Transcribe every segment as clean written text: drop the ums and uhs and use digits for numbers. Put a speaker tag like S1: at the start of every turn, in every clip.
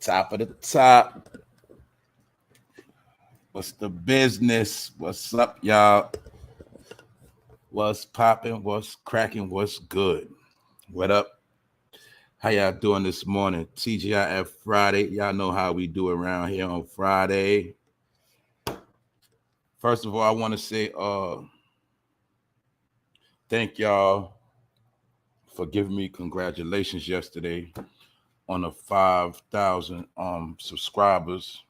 S1: Top of the top. What's the business? What's up, y'all? What's popping? What's cracking? What's good? What up? How y'all doing this morning? TGIF Friday. Y'all know how we do around here on Friday. First of all, I want to say thank y'all for giving me congratulations yesterday on the 5,000 subscribers.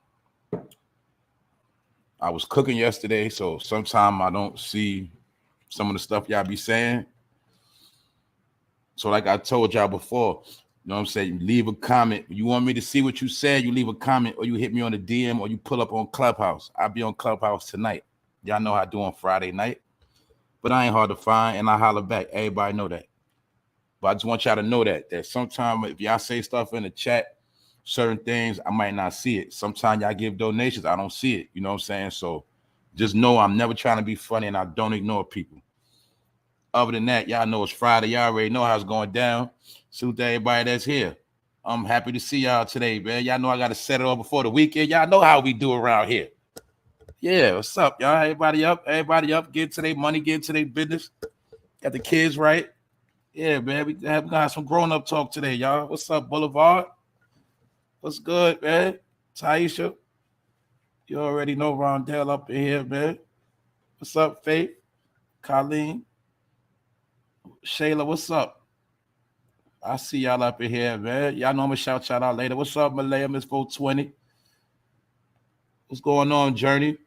S1: I was cooking yesterday, so sometimes I don't see some of the stuff y'all be saying. So like I told y'all before, you know what I'm saying? Leave a comment. You want me to see what you said, you leave a comment, or you hit me on the DM, or you pull up on Clubhouse. I'll be on Clubhouse tonight. Y'all know how I do on Friday night. But I ain't hard to find, and I holler back. Everybody know that. But I just want y'all to know that sometimes if y'all say stuff in the chat, certain things, I might not see it. Sometimes y'all give donations, I don't see it. You know what I'm saying? So just know I'm never trying to be funny, and I don't ignore people. Other than that, y'all know it's Friday. Y'all already know how it's going down. Salute to everybody that's here. I'm happy to see y'all today, man. Y'all know I got to set it up before the weekend. Y'all know how we do around here. Yeah, what's up, y'all? Everybody up? Everybody up? Get to their money, get to their business. Got the kids right. Yeah, man. We got some grown-up talk today, y'all. What's up, Boulevard? What's good, man? Taisha? You already know Rondell up in here, man. What's up, Faith? Colleen? Shayla, what's up? I see y'all up in here, man. Y'all know I'm going to shout out later. What's up, Malaya, Miss 420? What's going on, Journey?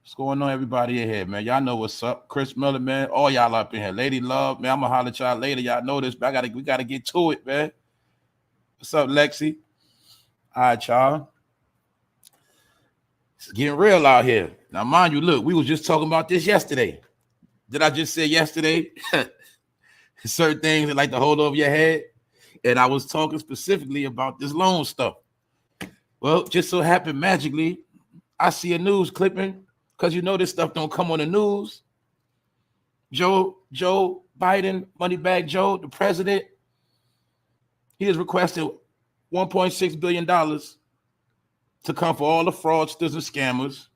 S1: What's going on, everybody in here, man? Y'all know what's up. Chris Miller, man. All y'all up in here. Lady Love, man. I'm going to holler at y'all later. Y'all know this, but we got to get to it, man. What's up, Lexi? All right, y'all. It's getting real out here. Now, mind you, look, we was just talking about this yesterday. Did I just say yesterday? Certain things that like to hold over your head. And I was talking specifically about this loan stuff. Well, just so happened magically, I see a news clipping because you know this stuff don't come on the news. Joe Biden, Moneybag Joe, the president, he has requested $1.6 billion to come for all the fraudsters and scammers.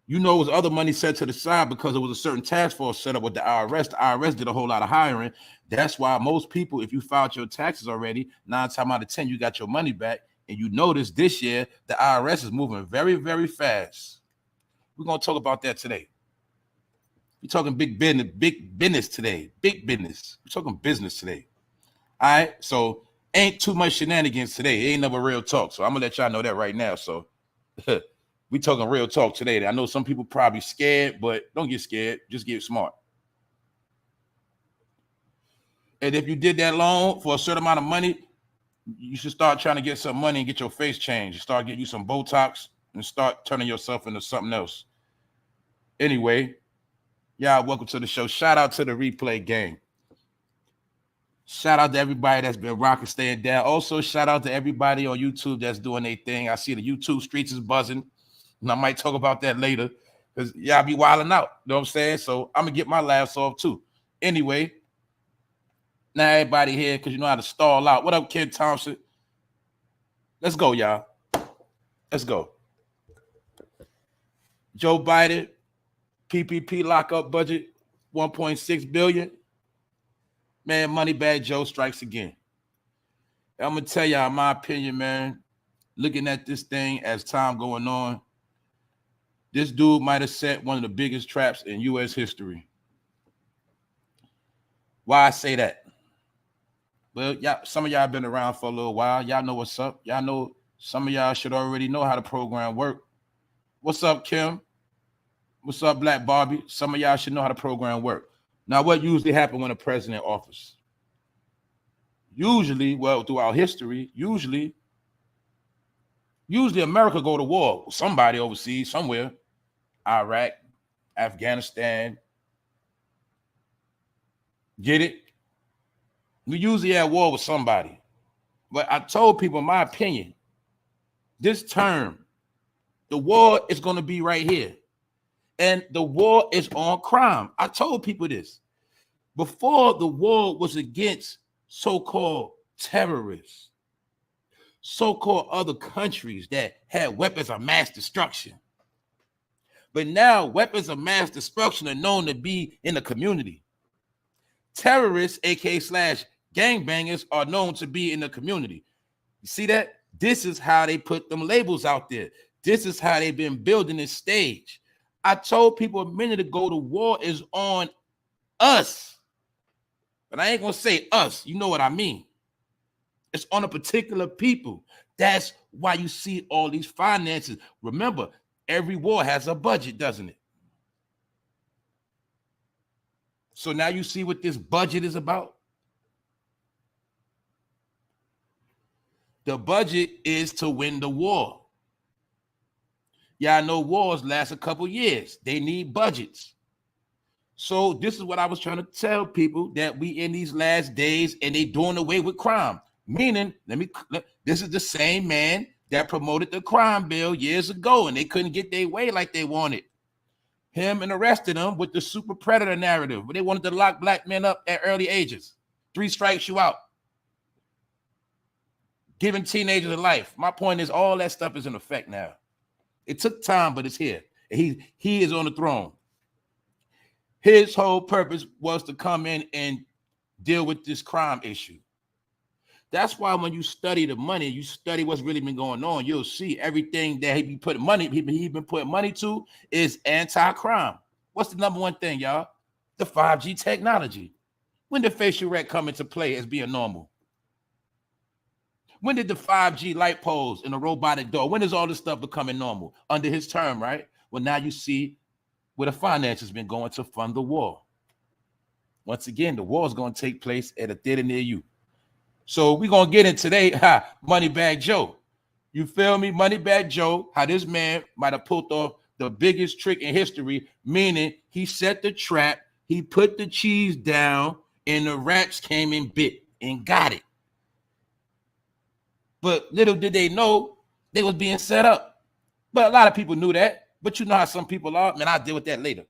S1: You know, it was other money set to the side because there was a certain task force set up with the IRS. The IRS did a whole lot of hiring. That's why most people, if you filed your taxes already, 9 times out of 10, you got your money back. And you notice this year, the IRS is moving very, very fast. We're going to talk about that today. We're talking big business today. Big business. We're talking business today. All right? So ain't too much shenanigans today. It ain't never real talk. So I'm going to let y'all know that right now. So we talking real talk today. I know some people probably scared, but don't get scared. Just get smart. And if you did that loan for a certain amount of money, you should start trying to get some money and get your face changed. Start getting you some Botox and start turning yourself into something else. Anyway, y'all, welcome to the show. Shout out to the replay gang. Shout out to everybody that's been rocking, staying down. Also, shout out to everybody on YouTube that's doing their thing. I see the YouTube streets is buzzing. And I might talk about that later because y'all be wilding out. You know what I'm saying? So I'm going to get my laughs off too. Anyway, now everybody here because you know how to stall out. What up, Ken Thompson? Let's go, y'all. Let's go. Joe Biden, PPP lockup budget, 1.6 billion. Man, Moneybag Joe strikes again. I'm going to tell y'all my opinion, man. Looking at this thing as time going on, this dude might have set one of the biggest traps in U.S. history. Why I say that? Well, some of y'all been around for a little while. Y'all know what's up. Y'all know some of y'all should already know how the program work. What's up, Kim? What's up, Black Barbie? Some of y'all should know how the program work. Now, what usually happens when a president offers? Usually, well, throughout history, usually America go to war with somebody overseas, somewhere. Iraq, Afghanistan. Get it? We usually at war with somebody. But I told people my opinion. This term, the war is going to be right here. And the war is on crime. I told people this. Before, the war was against so-called terrorists. so-called other countries that had weapons of mass destruction. But now weapons of mass destruction are known to be in the community. Terrorists, aka slash gangbangers, are known to be in the community. You see that? This is how they put them labels out there. This is how they've been building this stage. I told people a minute ago, the war is on us. But I ain't gonna say us. You know what I mean. It's on a particular people. That's why you see all these finances. Remember, every war has a budget, doesn't it? So now you see what this budget is about. The budget is to win the war. Y'all know wars last a couple years. They need budgets. So this is what I was trying to tell people, that we in these last days and they doing away with crime. Meaning, this is the same man that promoted the crime bill years ago and they couldn't get their way like they wanted. Him and the rest of them with the super predator narrative, where they wanted to lock black men up at early ages. 3 strikes you out. Giving teenagers a life. My point is, all that stuff is in effect now. It took time, but it's here. He is on the throne. His whole purpose was to come in and deal with this crime issue. That's why when you study the money, you study what's really been going on, you'll see everything that he been putting money to is anti-crime. What's the number one thing, y'all? The 5G technology. When did facial rec come into play as being normal? When did the 5G light poles and the robotic door, when is all this stuff becoming normal? Under his term, right? Well, now you see where the finances been going to fund the war. Once again, the war is going to take place at a theater near you. So we're going to get in today, Moneybag Joe. You feel me? Moneybag Joe, how this man might have pulled off the biggest trick in history, meaning he set the trap, he put the cheese down, and the rats came and bit and got it. But little did they know they was being set up. But a lot of people knew that. But you know how some people are. Man, I'll deal with that later.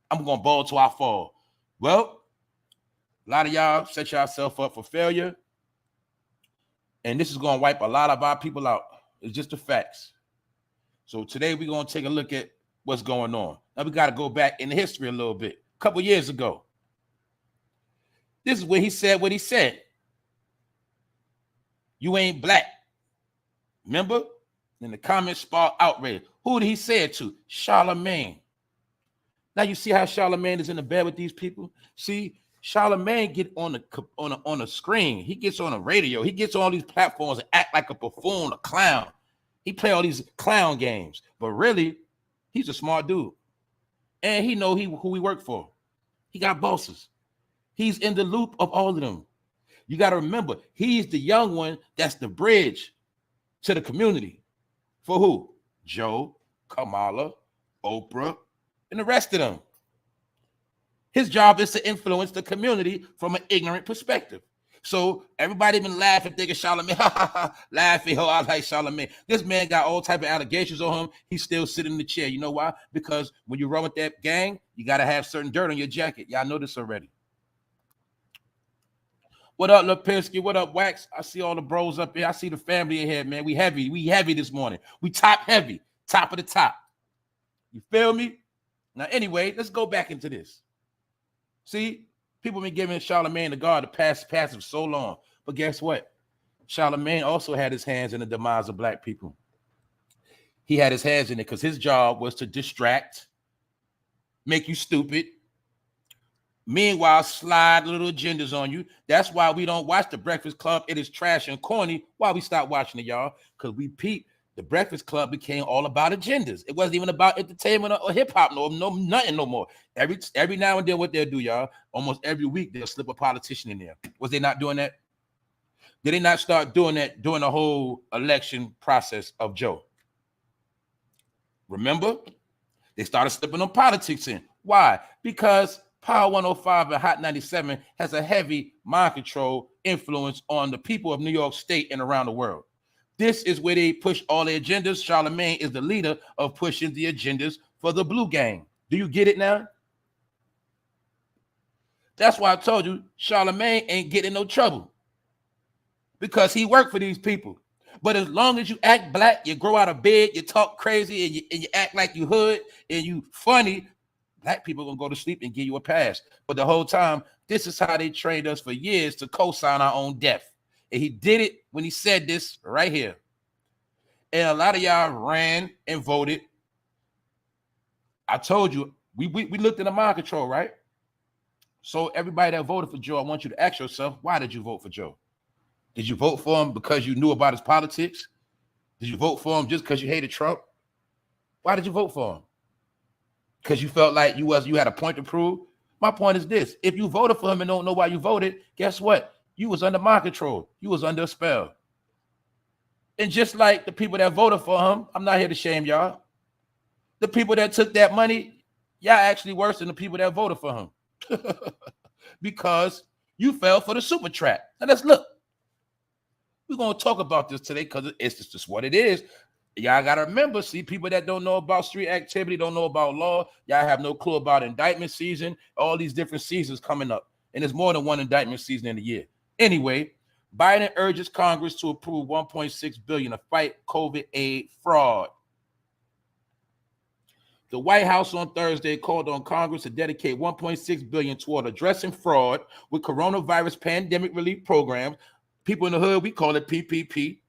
S1: I'm going to ball till I fall. Well, a lot of y'all set yourself up for failure. And this is going to wipe a lot of our people out. It's just the facts. So today we're going to take a look at what's going on. Now we got to go back in the history a little bit. A couple years ago. This is where he said what he said. You ain't black. Remember? In the comments sparked outrage. Who did he say it to? Charlemagne. Now you see how Charlemagne is in the bed with these people? See, Charlemagne get on a screen. He gets on a radio. He gets on all these platforms and act like a buffoon, a clown. He play all these clown games. But really, he's a smart dude. And he know who he worked for. He got bosses. He's in the loop of all of them. You got to remember, he's the young one that's the bridge to the community. For who? Joe, Kamala, Oprah, and the rest of them. His job is to influence the community from an ignorant perspective. So everybody been laughing, thinking Charlemagne, laughing, oh, I like Charlemagne. This man got all type of allegations on him. He's still sitting in the chair. You know why? Because when you run with that gang, you got to have certain dirt on your jacket. Y'all know this already. What up, Lipinski? What up, Wax? I see all the bros up here. I see the family in here, man. We heavy. We heavy this morning. We top heavy. Top of the top. You feel me? Now, anyway, let's go back into this. See, people been giving Charlemagne the guard the passive so long. But guess what? Charlemagne also had his hands in the demise of black people. He had his hands in it because his job was to distract, make you stupid, meanwhile slide little agendas on you. That's why we don't watch The Breakfast Club. It is trash and corny. Why we stopped watching it, y'all? Because we peeped. The Breakfast Club became all about agendas. It wasn't even about entertainment or hip-hop, nothing no more. Every now and then what they'll do, y'all, almost every week they'll slip a politician in there. Was they not doing that? Did they not start doing that during the whole election process of Joe? Remember? They started slipping on politics in. Why? Because Power 105 and Hot 97 has a heavy mind control influence on the people of New York State and around the world. This is where they push all their agendas. Charlemagne is the leader of pushing the agendas for the blue gang. Do you get it now? That's why I told you Charlemagne ain't getting no trouble. Because he worked for these people. But as long as you act black, you grow out of bed, you talk crazy, and you act like you hood and you funny, black people gonna go to sleep and give you a pass. But the whole time, this is how they trained us for years to co-sign our own death. And he did it when he said this right here. And a lot of y'all ran and voted. I told you, we looked at the mind control, right? So everybody that voted for Joe, I want you to ask yourself, why did you vote for Joe? Did you vote for him because you knew about his politics? Did you vote for him just because you hated Trump? Why did you vote for him? Because you felt like you had a point to prove? My point is this. If you voted for him and don't know why you voted, guess what? You was under mind control. You was under a spell. And just like the people that voted for him, I'm not here to shame y'all. The people that took that money, y'all actually worse than the people that voted for him. Because you fell for the super trap. Now let's look. We're going to talk about this today because it's just what it is. Y'all got to remember, see, people that don't know about street activity, don't know about law, y'all have no clue about indictment season, all these different seasons coming up. And there's more than one indictment season in a year. Anyway, Biden urges Congress to approve $1.6 billion to fight COVID aid fraud. The White House on Thursday called on Congress to dedicate $1.6 billion toward addressing fraud with coronavirus pandemic relief programs. People in the hood, we call it PPP,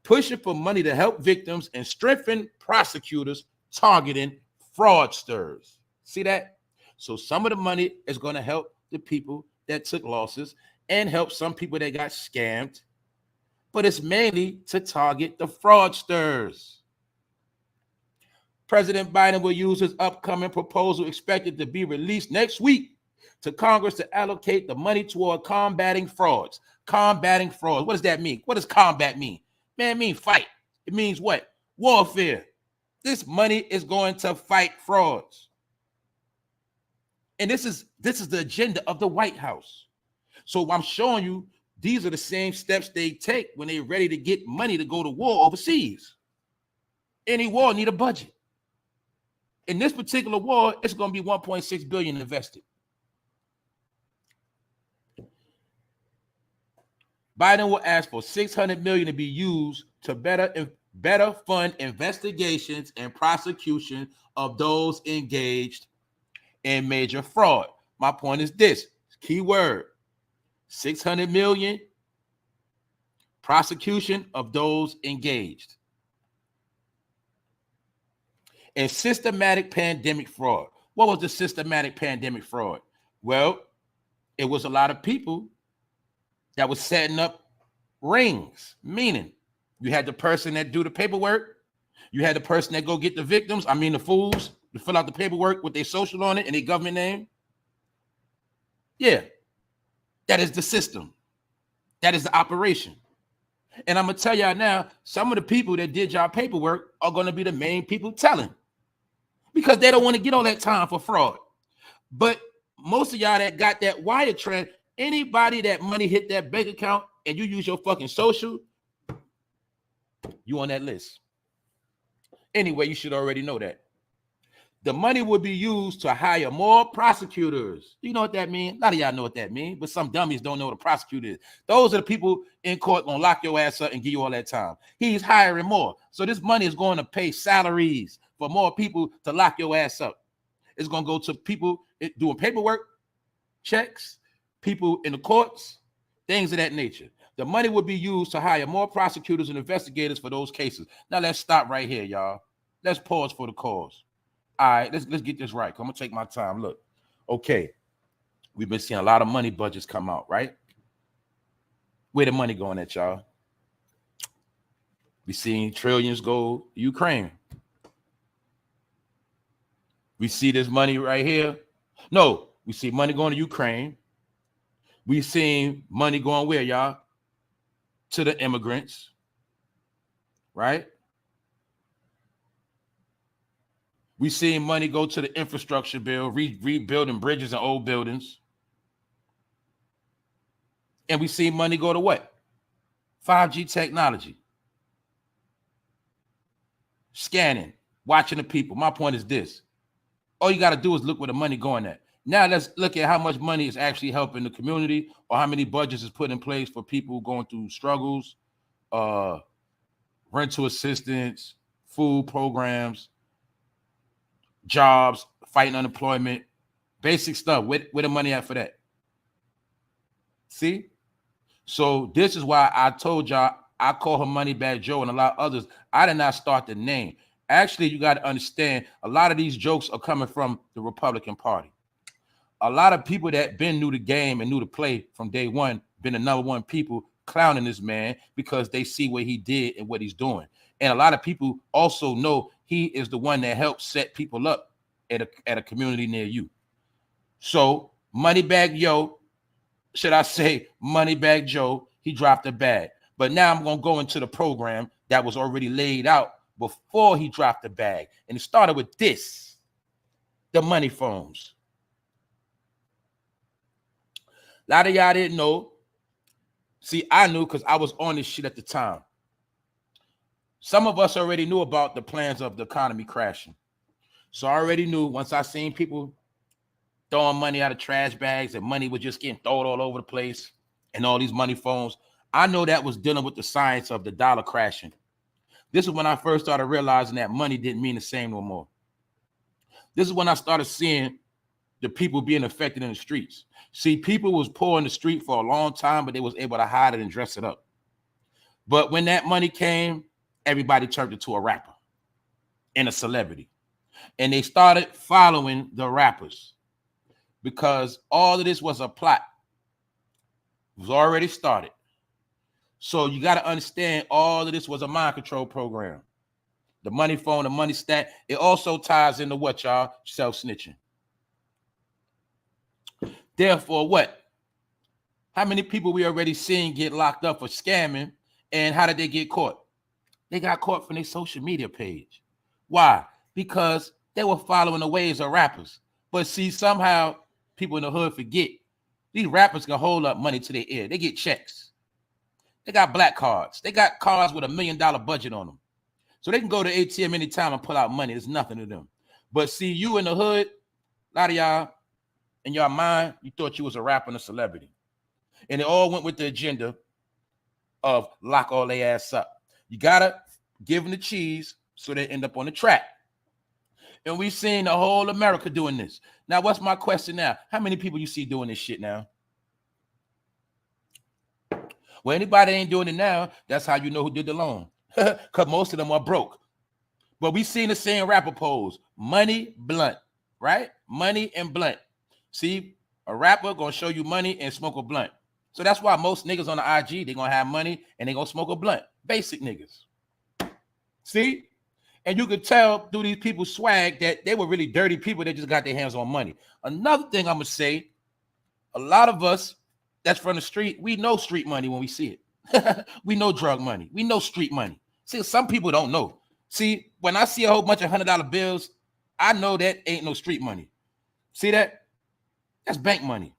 S1: pushing for money to help victims and strengthen prosecutors targeting fraudsters. See that? So some of the money is going to help the people that took losses and help some people that got scammed, but it's mainly to target the fraudsters. President Biden will use his upcoming proposal expected to be released next week to Congress to allocate the money toward combating frauds. Combating fraud. What does that mean? What does combat mean? Man, it means fight. It means what? Warfare. This money is going to fight frauds. And this is the agenda of the White House. So I'm showing you these are the same steps they take when they're ready to get money to go to war overseas. Any war need a budget. In this particular war, it's going to be $1.6 billion invested. Biden will ask for $600 million to be used to better fund investigations and prosecution of those engaged in major fraud. My point is this, key word, $600 million, prosecution of those engaged. And systematic pandemic fraud. What was the systematic pandemic fraud? Well, it was a lot of people that was setting up rings, meaning you had the person that do the paperwork, you had the person that go get the victims, the fools, to fill out the paperwork with their social on it and their government name. Yeah, that is the system. That is the operation. And I'm going to tell y'all now, some of the people that did y'all paperwork are going to be the main people telling, because they don't want to get all that time for fraud. But most of y'all that got that wire trend, anybody that money hit that bank account and you use your fucking social, you on that list. Anyway, you should already know that. The money would be used to hire more prosecutors. You know what that means? A lot of y'all know what that means, but some dummies don't know what a prosecutor is. Those are the people in court gonna lock your ass up and give you all that time. He's hiring more. So this money is going to pay salaries for more people to lock your ass up. It's gonna go to people doing paperwork, checks, people in the courts, things of that nature. The money would be used to hire more prosecutors and investigators for those cases. Now let's stop right here, y'all. Let's pause for the cause. All right, let's get this right. I'm gonna take my time. Look, okay, we've been seeing a lot of money budgets come out, right? Where the money going at, y'all? We seen trillions go to Ukraine. We see this money right here. No, we see money going to Ukraine. We seen money going where, y'all? To the immigrants, right? We seen money go to the infrastructure bill, rebuilding bridges and old buildings. And we see money go to what? 5G technology. Scanning, watching the people. My point is this. All you got to do is look where the money going at. Now let's look at how much money is actually helping the community, or how many budgets is put in place for people going through struggles, rental assistance, food programs, jobs, fighting unemployment, basic stuff. Where the money at for that? See? So this is why I told y'all I call her Moneybag Joe and a lot of others. I did not start the name. Actually, you got to understand, a lot of these jokes are coming from the Republican Party. A lot of people that been knew the game and knew the play from day one, been the number one people clowning this man because they see what he did and what he's doing. And a lot of people also know he is the one that helped set people up at a community near you. So Moneybag Yo, should I say Moneybag Joe, he dropped a bag. But now I'm going to go into the program that was already laid out before he dropped the bag. And it started with this, the money phones. A lot of y'all didn't know. See, I knew because I was on this shit at the time. Some of us already knew about the plans of the economy crashing. So I already knew once I seen people throwing money out of trash bags and money was just getting thrown all over the place and all these money phones. I know that was dealing with the science of the dollar crashing. This is when I first started realizing that money didn't mean the same no more. This is when I started seeing the people being affected in the streets. See, people was poor in the street for a long time, but they was able to hide it and dress it up. But when that money came, everybody turned into a rapper and a celebrity. And they started following the rappers because all of this was a plot. It was already started. So you got to understand all of this was a mind control program. The money phone, the money stat, it also ties into what, y'all? Self-snitching. Therefore, what? How many people we already seen get locked up for scamming, and how did they get caught? They got caught from their social media page. Why? Because they were following the ways of rappers. But see, somehow people in the hood forget these rappers can hold up money to their ear. They get checks. They got black cards. They got cards with $1 million budget on them. So they can go to ATM anytime and pull out money. It's nothing to them. But see, you in the hood, a lot of y'all, in your mind, you thought you was a rapper and a celebrity. And it all went with the agenda of lock all their ass up. You got to give them the cheese so they end up on the track. And we've seen the whole America doing this. Now, what's my question now? How many people you see doing this shit now? Well, anybody ain't doing it now, that's how you know who did the loan. Because most of them are broke. But we seen the same rapper pose. Money, blunt, right? Money and blunt. See, a rapper gonna show you money and smoke a blunt. So that's why most niggas on the IG, they gonna have money and they gonna smoke a blunt. Basic niggas. See? And you could tell through these people's swag that they were really dirty people that just got their hands on money. Another thing I'm gonna say, a lot of us that's from the street, we know street money when we see it. We know drug money. We know street money. See, some people don't know. See, when I see a whole bunch of $100 bills, I know that ain't no street money. See that? That's bank money.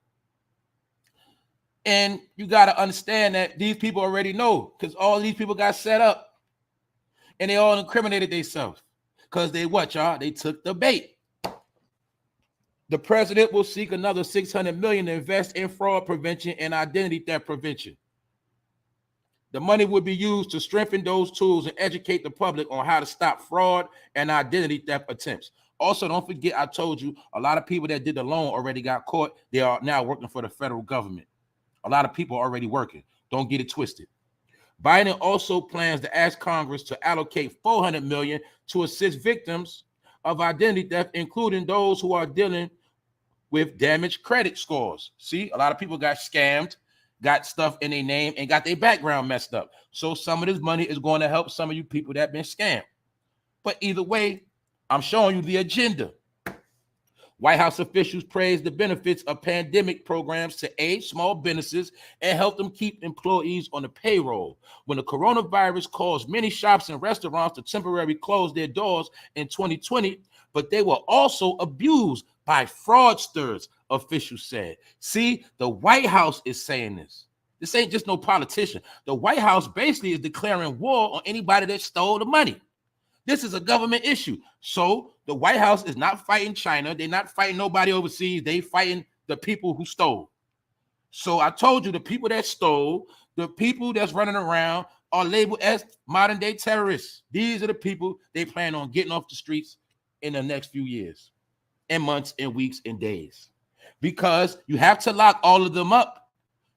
S1: And you got to understand that these people already know because all these people got set up and they all incriminated themselves because they what, y'all? They took the bait. The president will seek another $600 million to invest in fraud prevention and identity theft prevention. The money would be used to strengthen those tools and educate the public on how to stop fraud and identity theft attempts. Also, don't forget, I told you, a lot of people that did the loan already got caught. They are now working for the federal government. A lot of people are already working. Don't get it twisted. Biden also plans to ask Congress to allocate $400 million to assist victims of identity theft, including those who are dealing with damaged credit scores. See, a lot of people got scammed, got stuff in their name, and got their background messed up. So some of this money is going to help some of you people that have been scammed. But either way, I'm showing you the agenda. White House officials praised the benefits of pandemic programs to aid small businesses and help them keep employees on the payroll. When the coronavirus caused many shops and restaurants to temporarily close their doors in 2020, but they were also abused by fraudsters, officials said. See, the White House is saying this. This ain't just no politician. The White House basically is declaring war on anybody that stole the money. This is a government issue. So the White House is not fighting China. They're not fighting nobody overseas. They fighting the people who stole. So I told you the people that stole, the people that's running around are labeled as modern day terrorists. These are the people they plan on getting off the streets in the next few years and months and weeks and days, because you have to lock all of them up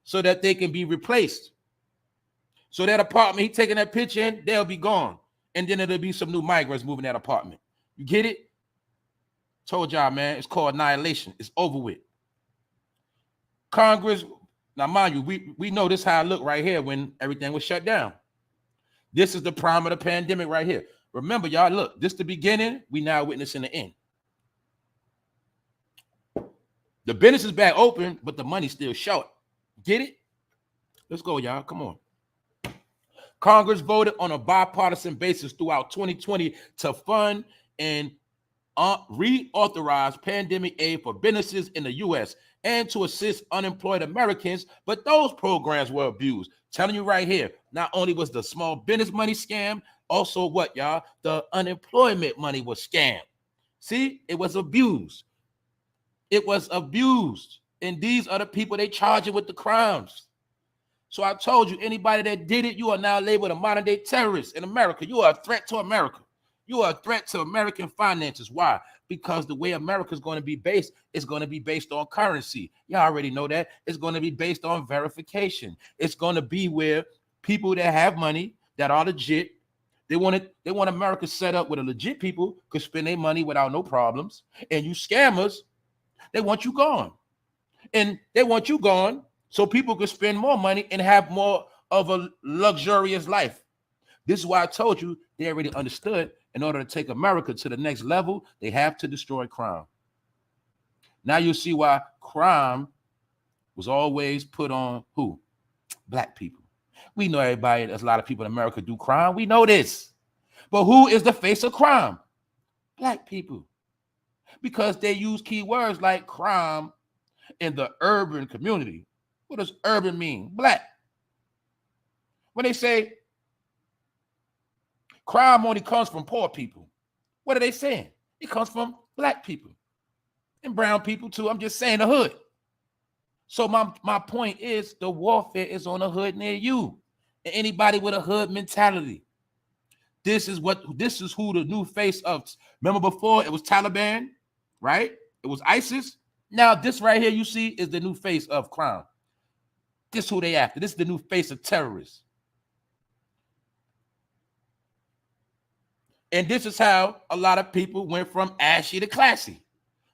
S1: so that they can be replaced. So that apartment he taking that picture in, they'll be gone. And then there'll be some new migrants moving that apartment. You get it? Told y'all, man, it's called annihilation. It's over with. Congress, now mind you, we know this how it looked right here when everything was shut down. This is the prime of the pandemic right here. Remember, y'all, look, this is the beginning. We now witnessing the end. The business is back open, but the money's still short. Get it? Let's go, y'all. Come on. Congress voted on a bipartisan basis throughout 2020 to fund and reauthorize pandemic aid for businesses in the U.S. and to assist unemployed Americans, but those programs were abused. Telling you right here, not only was the small business money scammed, also what, y'all? The unemployment money was scammed. See, it was abused. It was abused. And these are the people they charging with the crimes. So I told you, anybody that did it, you are now labeled a modern day terrorist in America. You are a threat to America. You are a threat to American finances. Why? Because the way America is going to be based is going to be based on currency. Y'all already know that. It's going to be based on verification. It's going to be where people that have money, that are legit, they want America set up with a legit people could spend their money without no problems. And you scammers, they want you gone. And they want you gone so people could spend more money and have more of a luxurious life. This is why I told you they already understood in order to take America to the next level, they have to destroy crime. Now you see why crime was always put on who? Black people. We know everybody, there's a lot of people in America do crime. We know this. But who is the face of crime? Black people. Because they use keywords like crime in the urban community. What does urban mean? Black. When they say crime only comes from poor people, what are they saying? It comes from black people and brown people too. I'm just saying the hood. So my point is the warfare is on the hood near you and anybody with a hood mentality. This is who the new face of. Remember before it was Taliban, right? It was ISIS. Now this right here you see is the new face of crime. This is who they after. This is the new face of terrorists. And this is how a lot of people went from ashy to classy.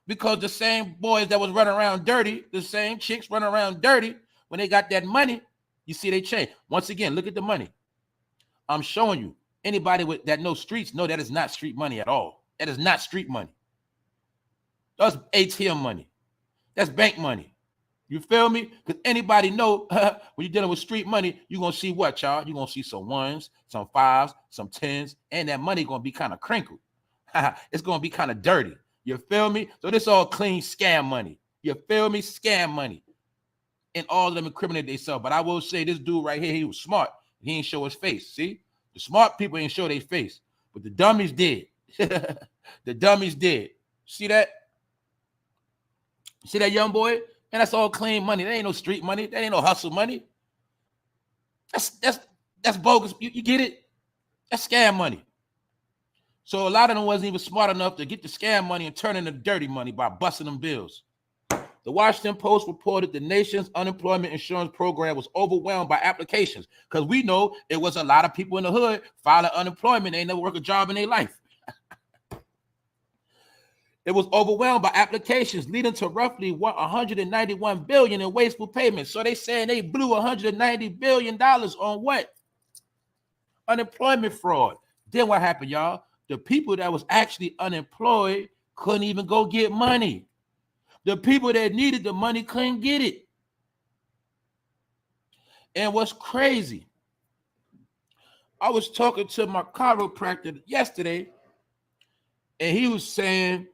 S1: Because the same boys that was running around dirty, the same chicks running around dirty, when they got that money, you see they change. Once again, look at the money. I'm showing you. Anybody that knows streets know that is not street money at all. That is not street money. That's ATM money. That's bank money. You feel me? Because anybody know when you're dealing with street money, you're going to see what, y'all? You're going to see some ones, some fives, some tens, and that money going to be kind of crinkled. It's going to be kind of dirty. You feel me? So this all clean scam money. You feel me? Scam money. And all of them incriminate themselves. But I will say this dude right here, he was smart. He ain't show his face. See? The smart people ain't show their face. But the dummies did. The dummies did. See that? See that young boy? And that's all clean money. That ain't no street money. That ain't no hustle money. That's bogus. You get it? That's scam money. So a lot of them wasn't even smart enough to get the scam money and turn into dirty money by busting them bills. The Washington Post reported the nation's unemployment insurance program was overwhelmed by applications because we know it was a lot of people in the hood filing unemployment. They ain't never work a job in their life. It was overwhelmed by applications, leading to roughly $191 billion in wasteful payments. So they saying they blew $190 billion on what? Unemployment fraud. Then what happened, y'all? The people that was actually unemployed couldn't even go get money. The people that needed the money couldn't get it. And what's crazy, I was talking to my chiropractor yesterday, and he was saying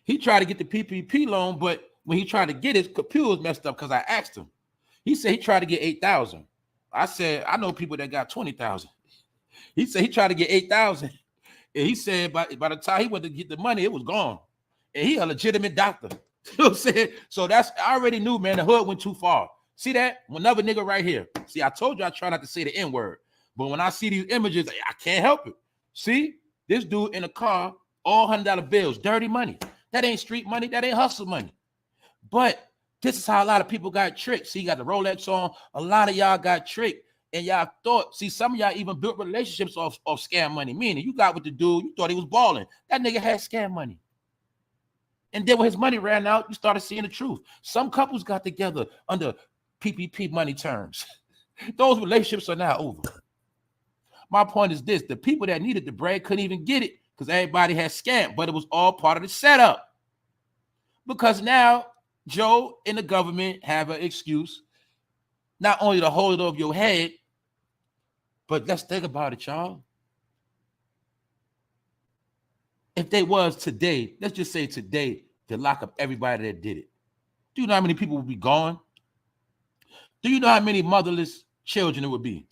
S1: he tried to get the PPP loan, but when he tried to get it, his computer was messed up because I asked him. He said he tried to get 8,000. I said, I know people that got 20,000. He said he tried to get 8,000. And he said by the time he went to get the money, it was gone. And he a legitimate doctor. You know what I'm saying? So I already knew, man, the hood went too far. See that? Another nigga right here. See, I told you I try not to say the N-word. But when I see these images, I can't help it. See, this dude in a car, all $100 bills, dirty money. That ain't street money. That ain't hustle money. But this is how a lot of people got tricked. See, you got the Rolex on. A lot of y'all got tricked. And y'all thought, see, some of y'all even built relationships off scam money. Meaning you got with the dude, you thought he was balling. That nigga had scam money. And then when his money ran out, you started seeing the truth. Some couples got together under PPP money terms. Those relationships are now over. My point is this: the people that needed the bread couldn't even get it because everybody had scammed, but it was all part of the setup. Because now Joe and the government have an excuse, not only to hold it over your head, but let's think about it, y'all. If they was today, let's just say today, to lock up everybody that did it, do you know how many people would be gone? Do you know how many motherless children it would be?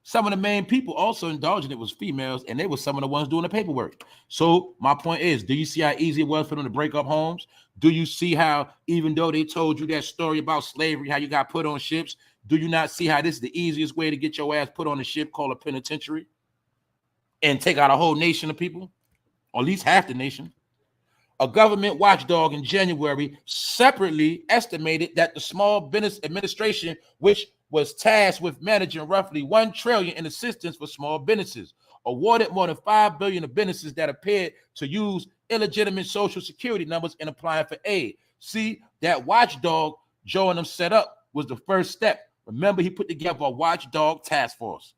S1: Some of the main people also indulging it was females, and they were some of the ones doing the paperwork. So my point is, do you see how easy it was for them to break up homes? Do you see how, even though they told you that story about slavery, how you got put on ships, do you not see how this is the easiest way to get your ass put on a ship called a penitentiary and take out a whole nation of people, or at least half the nation? A government watchdog in January separately estimated that the Small Business Administration, which was tasked with managing roughly $1 trillion in assistance for small businesses, awarded more than $5 billion to businesses that appeared to use illegitimate social security numbers in applying for aid. See, that watchdog Joe and them set up was the first step. Remember, he put together a watchdog task force.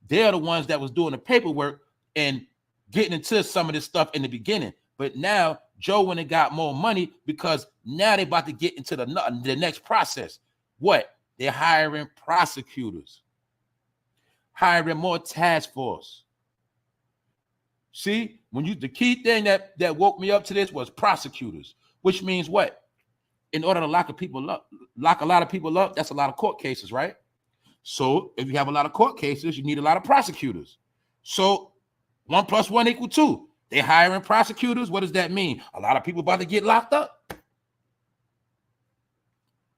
S1: They're the ones that was doing the paperwork and getting into some of this stuff in the beginning. But now Joe went and got more money because now they're about to get into the next process. What? They're hiring prosecutors, hiring more task force. See, the key thing that woke me up to this was prosecutors, which means what? In order to lock a lot of people up, that's a lot of court cases, right? So if you have a lot of court cases, you need a lot of prosecutors. So 1 + 1 = 2. They're hiring prosecutors. What does that mean? A lot of people about to get locked up.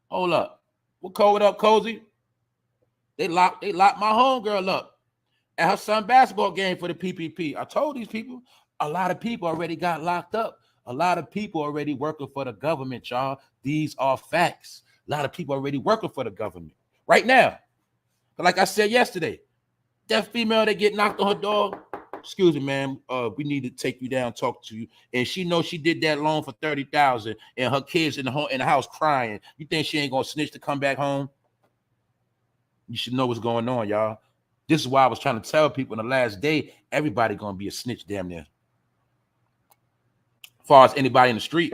S1: Hold up. What code up, Cozy? They locked my homegirl up at her son basketball game for the PPP. I told these people, a lot of people already got locked up. A lot of people already working for the government, y'all. These are facts. A lot of people already working for the government right now. But like I said yesterday, that female that get knocked on her door, excuse me, man, we need to take you down, talk to you. And she knows she did that loan for $30,000 and her kids in the house crying. You think she ain't gonna snitch to come back home? You should know what's going on, y'all. This is why I was trying to tell people in the last day, everybody gonna be a snitch damn near. As far as anybody in the street.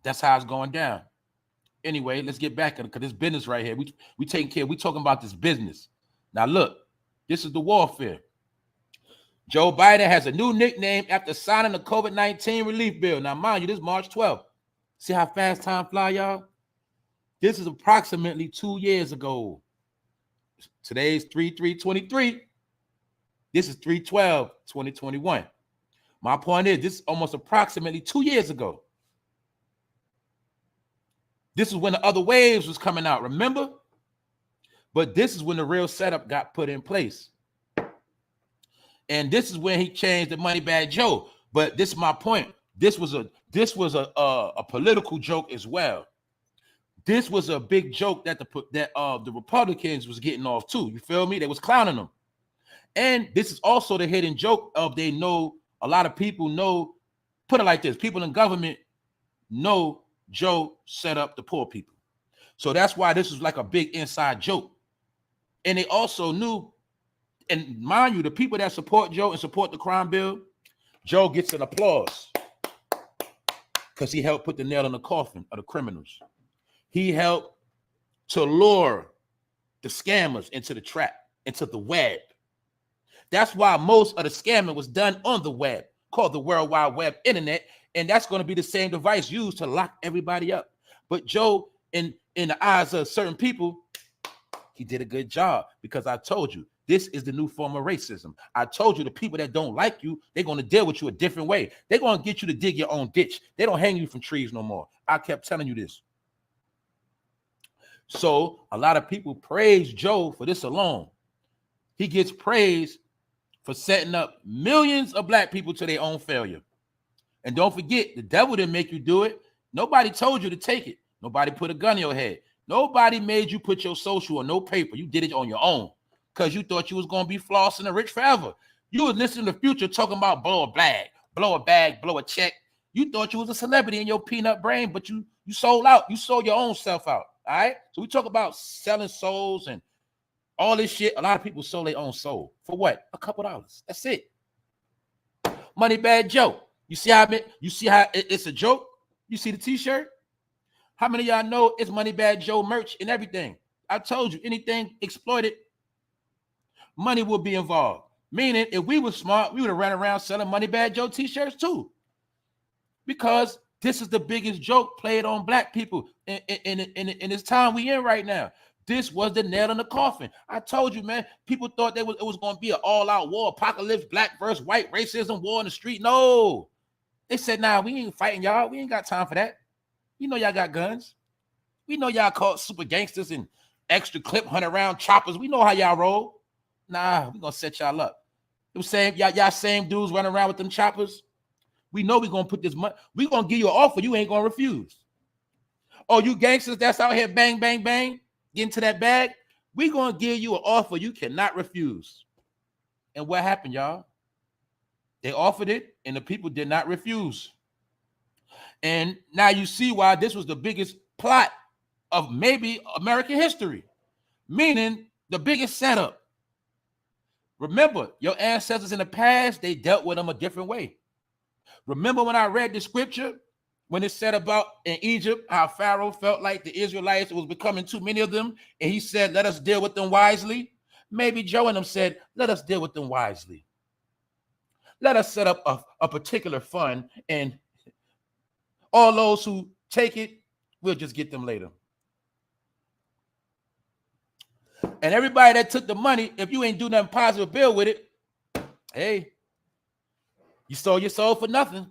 S1: That's how it's going down. Anyway, let's get back to it, because this business right here, we taking care, we talking about this business. Now look, this is the warfare. Joe Biden has a new nickname after signing the COVID-19 relief bill. Now, mind you, this is March 12th. See how fast time fly, y'all? This is approximately 2 years ago. Today's 3/3/23. This is 3/12/2021. My point is, this is almost approximately 2 years ago. This is when the other waves was coming out, remember? But this is when the real setup got put in place. And this is when he changed the Money Bag Joe. But this is my point. This was a political joke as well. This was a big joke that the Republicans was getting off too. You feel me? They was clowning them. And this is also the hidden joke of they know, a lot of people know, put it like this, people in government know Joe set up the poor people. So that's why this was like a big inside joke. And they also knew, and mind you, the people that support Joe and support the crime bill, Joe gets an applause because he helped put the nail in the coffin of the criminals. He helped to lure the scammers into the trap, into the web. That's why most of the scamming was done on the web, called the World Wide Web Internet, and that's going to be the same device used to lock everybody up. But Joe, in the eyes of certain people, he did a good job, because I told you, this is the new form of racism. I told you, the people that don't like you, they're going to deal with you a different way. They're going to get you to dig your own ditch. They don't hang you from trees no more. I kept telling you this. So a lot of people praise Joe for this alone. He gets praised for setting up millions of black people to their own failure. And don't forget, the devil didn't make you do it. Nobody told you to take it. Nobody put a gun in your head. Nobody made you put your social on no paper. You did it on your own because you thought you was going to be flossing and rich forever. You was listening to Future talking about blow a bag, blow a check. You thought you was a celebrity in your peanut brain, but you sold out. You sold your own self out. All right. So we talk about selling souls and all this shit. A lot of people sold their own soul for what? A couple dollars. That's it. Money Bad Joe. You see how it's a joke? You see the t-shirt? How many of y'all know it's Money Bad Joe merch and everything? I told you, anything exploited, money will be involved. Meaning, if we were smart, we would have ran around selling Money Bad Joe t-shirts too. Because this is the biggest joke played on black people in this time we in right now. This was the nail in the coffin. I told you, man, people thought it was going to be an all-out war, apocalypse, black versus white, racism, war in the street. No. They said, nah, we ain't fighting y'all. We ain't got time for that. We know y'all got guns. We know y'all called super gangsters and extra clip 100-round choppers. We know how y'all roll. Nah, we gonna set y'all up. It was saying y'all same dudes running around with them choppers. We know we gonna put this money. We gonna give you an offer. You ain't gonna refuse. Oh, you gangsters that's out here bang, bang, bang, get into that bag. We gonna give you an offer you cannot refuse. And what happened, y'all? They offered it, and the people did not refuse. And now you see why this was the biggest plot of maybe American history, meaning the biggest setup. Remember, your ancestors in the past, they dealt with them a different way. Remember when I read the scripture, when it said about in Egypt, how Pharaoh felt like the Israelites was becoming too many of them, and he said, let us deal with them wisely. Maybe Joe and them said, let us deal with them wisely. Let us set up a particular fund, and all those who take it, we'll just get them later. And everybody that took the money, if you ain't do nothing positive bill with it, hey, you sold your soul for nothing.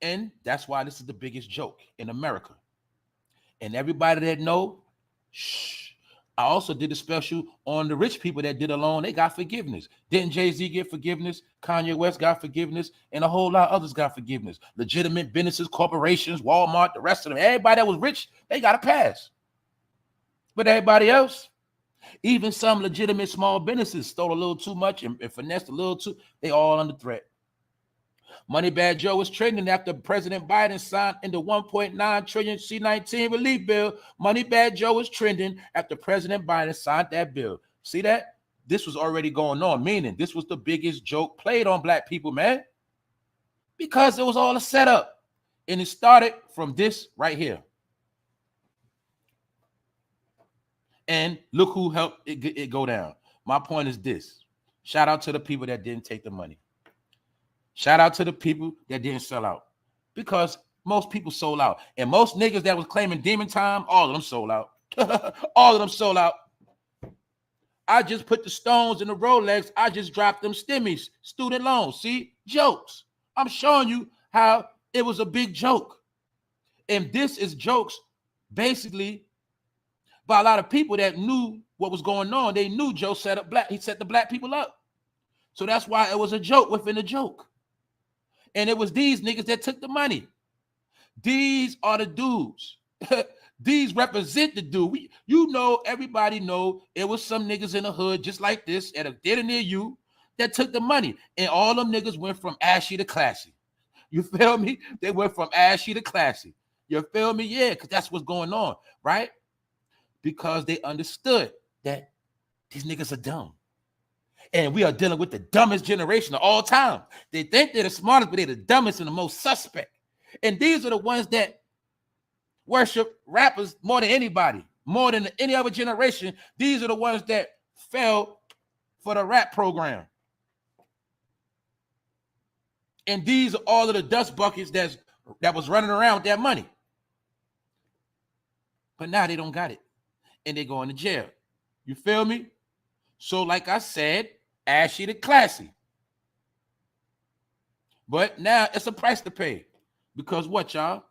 S1: And that's why this is the biggest joke in America. And everybody that know, shh. I also did a special on the rich people that did a loan. They got forgiveness. Didn't Jay-Z get forgiveness? Kanye West got forgiveness. And a whole lot of others got forgiveness. Legitimate businesses, corporations, Walmart, the rest of them. Everybody that was rich, they got a pass. But everybody else, even some legitimate small businesses stole a little too much and finessed a little too. They all under threat. Money Bad Joe was trending after President Biden signed into 1.9 trillion C-19 relief bill. Money Bad Joe was trending after President Biden signed that bill. See that? This was already going on, meaning this was the biggest joke played on black people, man. Because it was all a setup. And it started from this right here. And look who helped it go down. My point is this. Shout out to the people that didn't take the money. Shout out to the people that didn't sell out. Because most people sold out. And most niggas that was claiming demon time, all of them sold out. All of them sold out. I just put the stones in the Rolex. I just dropped them stimmies, student loans. See? Jokes. I'm showing you how it was a big joke. And this is jokes basically by a lot of people that knew what was going on. They knew Joe set up he set the black people up. So that's why it was a joke within a joke. And it was these niggas that took the money. These are the dudes. These represent the dude. Everybody know it was some niggas in the hood just like this at a theater near you that took the money. And all them niggas went from ashy to classy. You feel me? They went from ashy to classy. You feel me? Yeah, because that's what's going on, right? Because they understood that these niggas are dumb. And we are dealing with the dumbest generation of all time. They think they're the smartest, but they're the dumbest and the most suspect. And these are the ones that worship rappers more than anybody, more than any other generation. These are the ones that fell for the rap program. And these are all of the dust buckets that was running around with that money. But now they don't got it. And they going to jail. You feel me? So like I said, ashy to classy. But now it's a price to pay. Because what, y'all?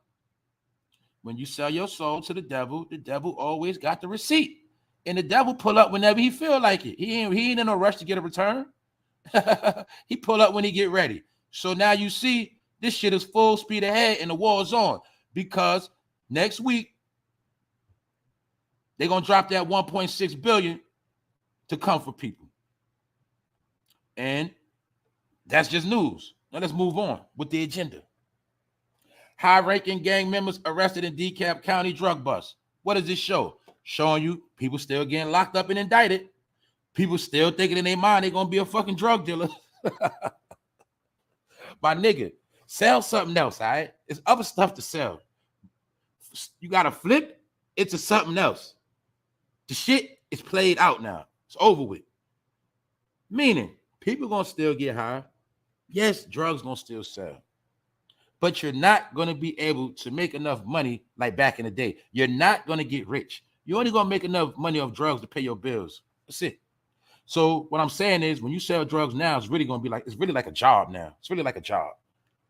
S1: When you sell your soul to the devil always got the receipt. And the devil pull up whenever he feel like it. He ain't in no rush to get a return. He pull up when he get ready. So now you see this shit is full speed ahead and the war is on, because next week they're gonna drop that 1.6 billion to comfort people. And that's just news. Now let's move on with the agenda. High-ranking gang members arrested in DeKalb County drug bust. What does this show? Showing you people still getting locked up and indicted. People still thinking in their mind they're going to be a fucking drug dealer. My nigga, sell something else, all right? There's other stuff to sell. You got to flip it to something else. The shit is played out now. It's over with. Meaning, people going to still get high. Yes, drugs going to still sell. But you're not going to be able to make enough money like back in the day. You're not going to get rich. You're only going to make enough money off drugs to pay your bills. That's it. So what I'm saying is, when you sell drugs now, it's really going to be like, it's really like a job now. It's really like a job.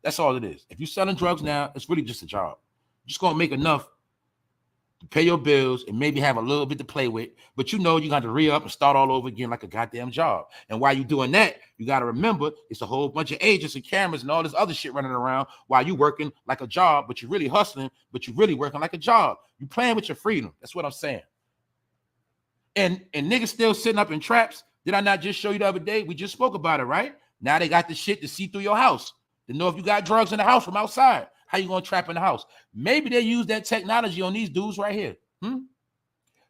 S1: That's all it is. If you're selling drugs now, it's really just a job. You're just going to make enough to pay your bills and maybe have a little bit to play with. But you know you got to re-up and start all over again like a goddamn job. And while you're doing that, you got to remember it's a whole bunch of agents and cameras and all this other shit running around while you working like a job, but you're really hustling, but you're really working like a job. You playing with your freedom. That's what I'm saying. And niggas still sitting up in traps. Did I not just show you the other day? We just spoke about it, right? Now they got the shit to see through your house, to know if you got drugs in the house from outside. How you gonna trap in the house? Maybe they use that technology on these dudes right here.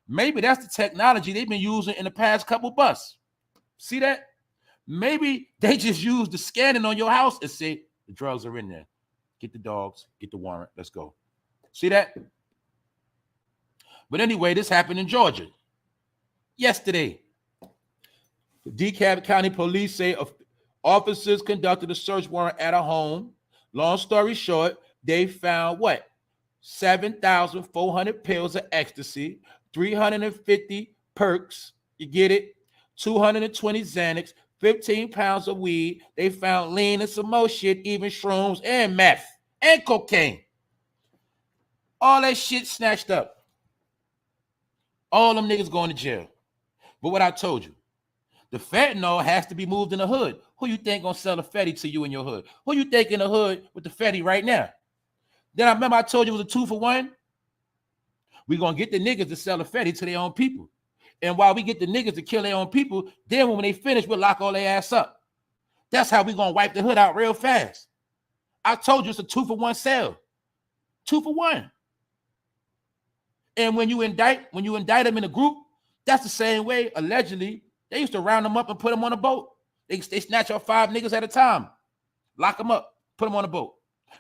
S1: Maybe that's the technology they've been using in the past couple busts. See that? Maybe they just use the scanning on your house and say the drugs are in there. Get the dogs, get the warrant, let's go. See that? But anyway, this happened in Georgia yesterday. The DeKalb County Police say officers conducted a search warrant at a home. Long story short, they found what? 7,400 pills of ecstasy, 350 perks, you get it? 220 Xanax, 15 pounds of weed. They found lean and some more shit, even shrooms and meth and cocaine. All that shit snatched up. All them niggas going to jail. But what I told you, the fentanyl has to be moved in the hood. Who you think gonna sell the fetty to you in your hood? Who you think in the hood with the fetty right now? Then I remember I told you it was a 2-for-1. We're gonna get the niggas to sell the fetty to their own people. And while we get the niggas to kill their own people, then when they finish, we'll lock all their ass up. That's how we gonna wipe the hood out real fast. I told you it's a 2-for-1 sale. 2-for-1. And when you indict them in a group, that's the same way, allegedly, they used to round them up and put them on a boat. They snatch up 5 niggas at a time, lock them up, put them on a boat.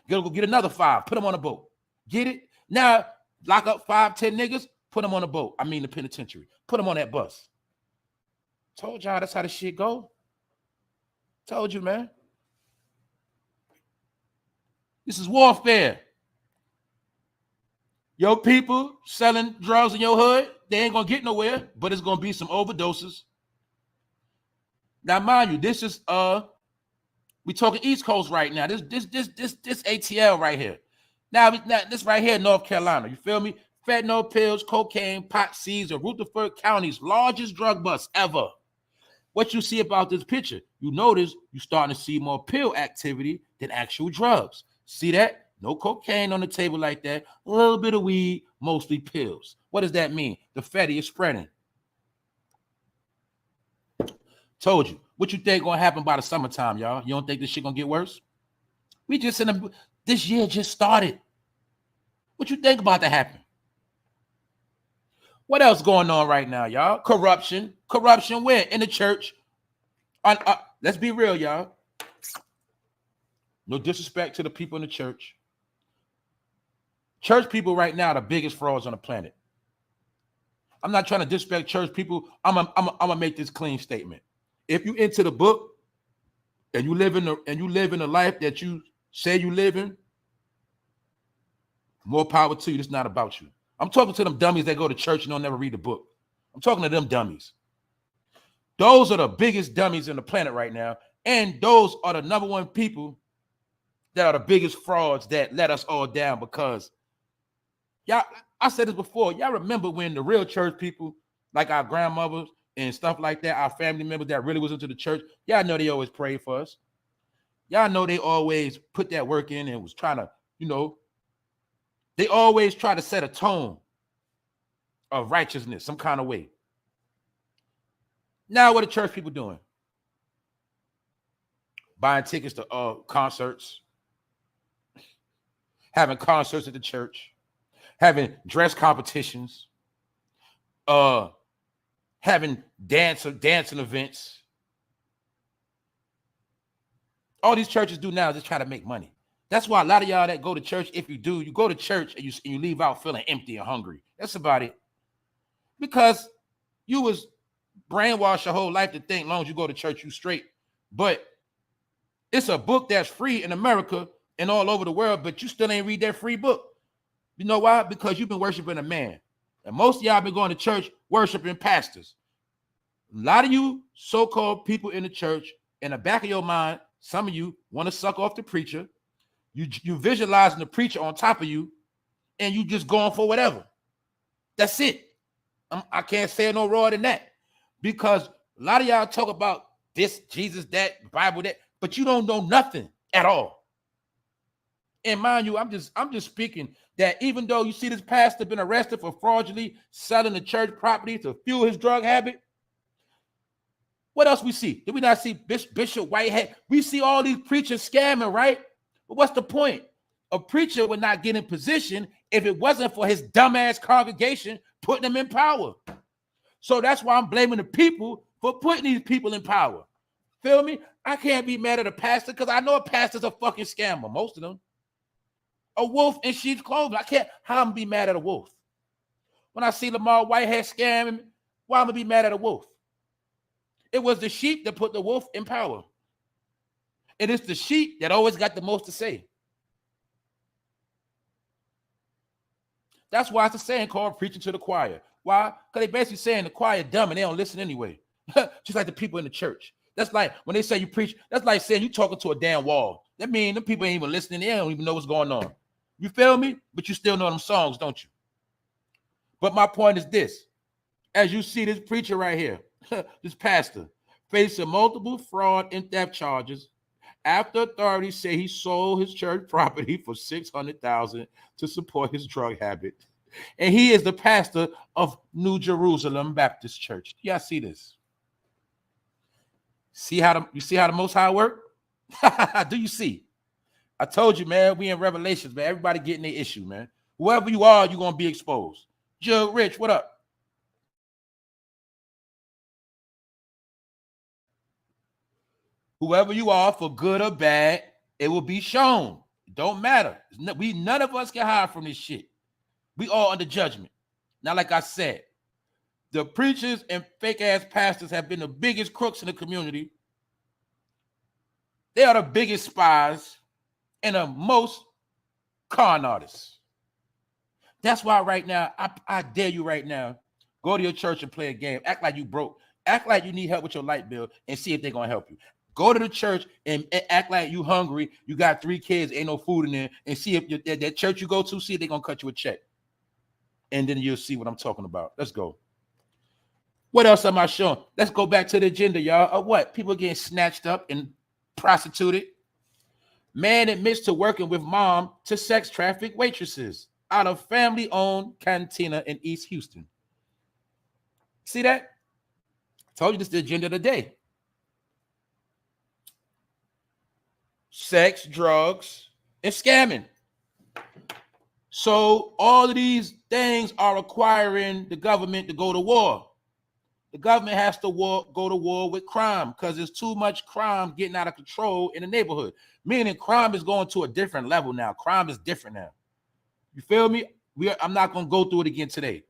S1: Go get another 5, put them on a boat. Get it? Now, lock up 5, 10 niggas, put them on a boat. I mean the penitentiary. Put them on that bus. Told y'all that's how the shit go. Told you, man. This is warfare. Your people selling drugs in your hood, they ain't gonna get nowhere, but it's gonna be some overdoses. Now, mind you, this is we talking East Coast right now. This ATL right here. Now this right here, North Carolina. You feel me? Fentanyl pills, cocaine, pot seeds are Rutherford County's largest drug bust ever. What you see about this picture, you notice you're starting to see more pill activity than actual drugs. See that? No cocaine on the table like that. A little bit of weed, mostly pills. What does that mean? The fetty is spreading. Told you. What you think gonna happen by the summertime, y'all? You don't think this shit gonna get worse? We just this year just started. What you think about to happen? What else going on right now, y'all? Corruption. Corruption where? In the church. Let's be real, y'all. No disrespect to the people in the church. Church people right now are the biggest frauds on the planet. I'm not trying to disrespect church people. I'm gonna make this clean statement. If you into the book and you live in the life that you say you live in, more power to you. It's not about you. I'm talking to them dummies that go to church and don't never read the book. I'm talking to them dummies. Those are the biggest dummies on the planet right now. And those are the number one people that are the biggest frauds that let us all down, because y'all, I said this before. Y'all remember when the real church people like our grandmothers and stuff like that, our family members that really was into the church, y'all know they always prayed for us. Y'all know they always put that work in and was trying to, they always try to set a tone of righteousness, some kind of way. Now what are church people doing? Buying tickets to concerts, having concerts at the church, having dress competitions, having dancing events. All these churches do now is just try to make money. That's why a lot of y'all that go to church, if you do, you go to church and you leave out feeling empty and hungry. That's about it. Because you was brainwashed your whole life to think as long as you go to church, you straight. But it's a book that's free in America and all over the world, but you still ain't read that free book. You know why? Because you've been worshiping a man. And most of y'all been going to church worshiping pastors. A lot of you so-called people in the church, in the back of your mind, some of you want to suck off the preacher. You visualizing the preacher on top of you, and you just going for whatever. That's it. I can't say no rawer than that, because a lot of y'all talk about this, Jesus, that, Bible, that, but you don't know nothing at all. And mind you, I'm just speaking that even though you see this pastor been arrested for fraudulently selling the church property to fuel his drug habit, what else we see? Did we not see Bishop Whitehead? We see all these preachers scamming, right? But what's the point? A preacher would not get in position if it wasn't for his dumbass congregation putting him in power. So that's why I'm blaming the people for putting these people in power. Feel me? I can't be mad at a pastor because I know a pastor's a fucking scammer, most of them. A wolf in sheep's clothing. I can't, how I'm gonna be mad at a wolf? When I see Lamar Whitehead scamming, why I'm gonna be mad at a wolf? It was the sheep that put the wolf in power. It is the sheep that always got the most to say. That's why it's a saying called preaching to the choir. Why? Because they basically saying the choir dumb and they don't listen anyway. Just like the people in the church. That's like when they say you preach, that's like saying you talking to a damn wall. That means the people ain't even listening. They don't even know what's going on. You feel me? But you still know them songs, don't you? But my point is this. As you see this preacher right here, this pastor, facing multiple fraud and theft charges after authorities say he sold his church property for $600,000 to support his drug habit. And he is the pastor of New Jerusalem Baptist Church. Y'all see this? You see how the Most High work? Do you see? I told you, man, we in Revelations, man. Everybody getting their issue, man. Whoever you are, you're going to be exposed. Jug Rich, what up? Whoever you are, for good or bad, it will be shown. It don't matter. None of us can hide from this shit. We all under judgment. Now, like I said, the preachers and fake-ass pastors have been the biggest crooks in the community. They are the biggest spies and the most con artists. That's why right now, I dare you right now, go to your church and play a game. Act like you broke. Act like you need help with your light bill and see if they're going to help you. Go to the church and act like you hungry. You got 3 kids, ain't no food in there, and see if that church you go to, see if they're going to cut you a check. And then you'll see what I'm talking about. Let's go. What else am I showing? Let's go back to the agenda, y'all. What? People getting snatched up and prostituted. Man admits to working with mom to sex traffic waitresses out of family-owned cantina in East Houston. See that? I told you this is the agenda of the day. Sex, drugs, and scamming. So all of these things are requiring the government to go to war. The government has to go to war with crime because there's too much crime getting out of control in the neighborhood. Meaning crime is going to a different level now. Crime is different now. You feel me? I'm not going to go through it again today.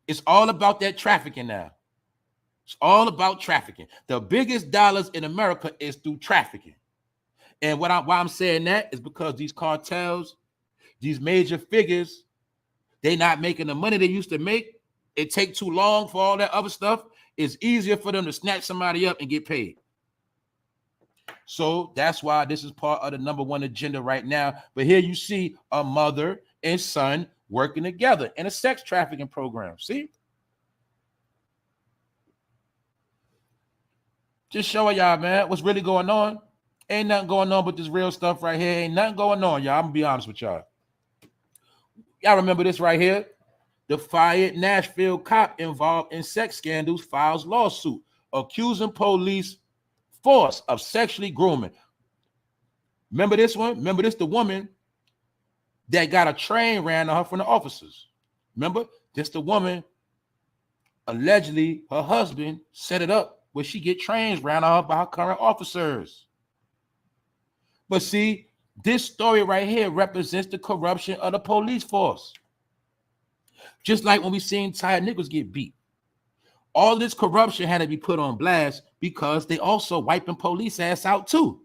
S1: It's all about that trafficking now. It's all about trafficking. The biggest dollars in America is through trafficking. And why I'm saying that is because these cartels, these major figures, they're not making the money they used to make. It takes too long for all that other stuff. It's easier for them to snatch somebody up and get paid. So that's why this is part of the #1 agenda right now. But here you see a mother and son working together in a sex trafficking program. See? Just showing y'all, man, what's really going on. Ain't nothing going on but this real stuff right here. Ain't nothing going on, y'all. I'm gonna be honest with y'all. Y'all remember this right here? The fired Nashville cop involved in sex scandals files lawsuit accusing police force of sexually grooming. Remember this one? Remember this, the woman that got a train ran on her from the officers. Remember? This the woman, allegedly her husband set it up where she get trains ran on her by her current officers. But see, this story right here represents the corruption of the police force. Just like when we seen tired niggas get beat. All this corruption had to be put on blast because they also wiping police ass out too.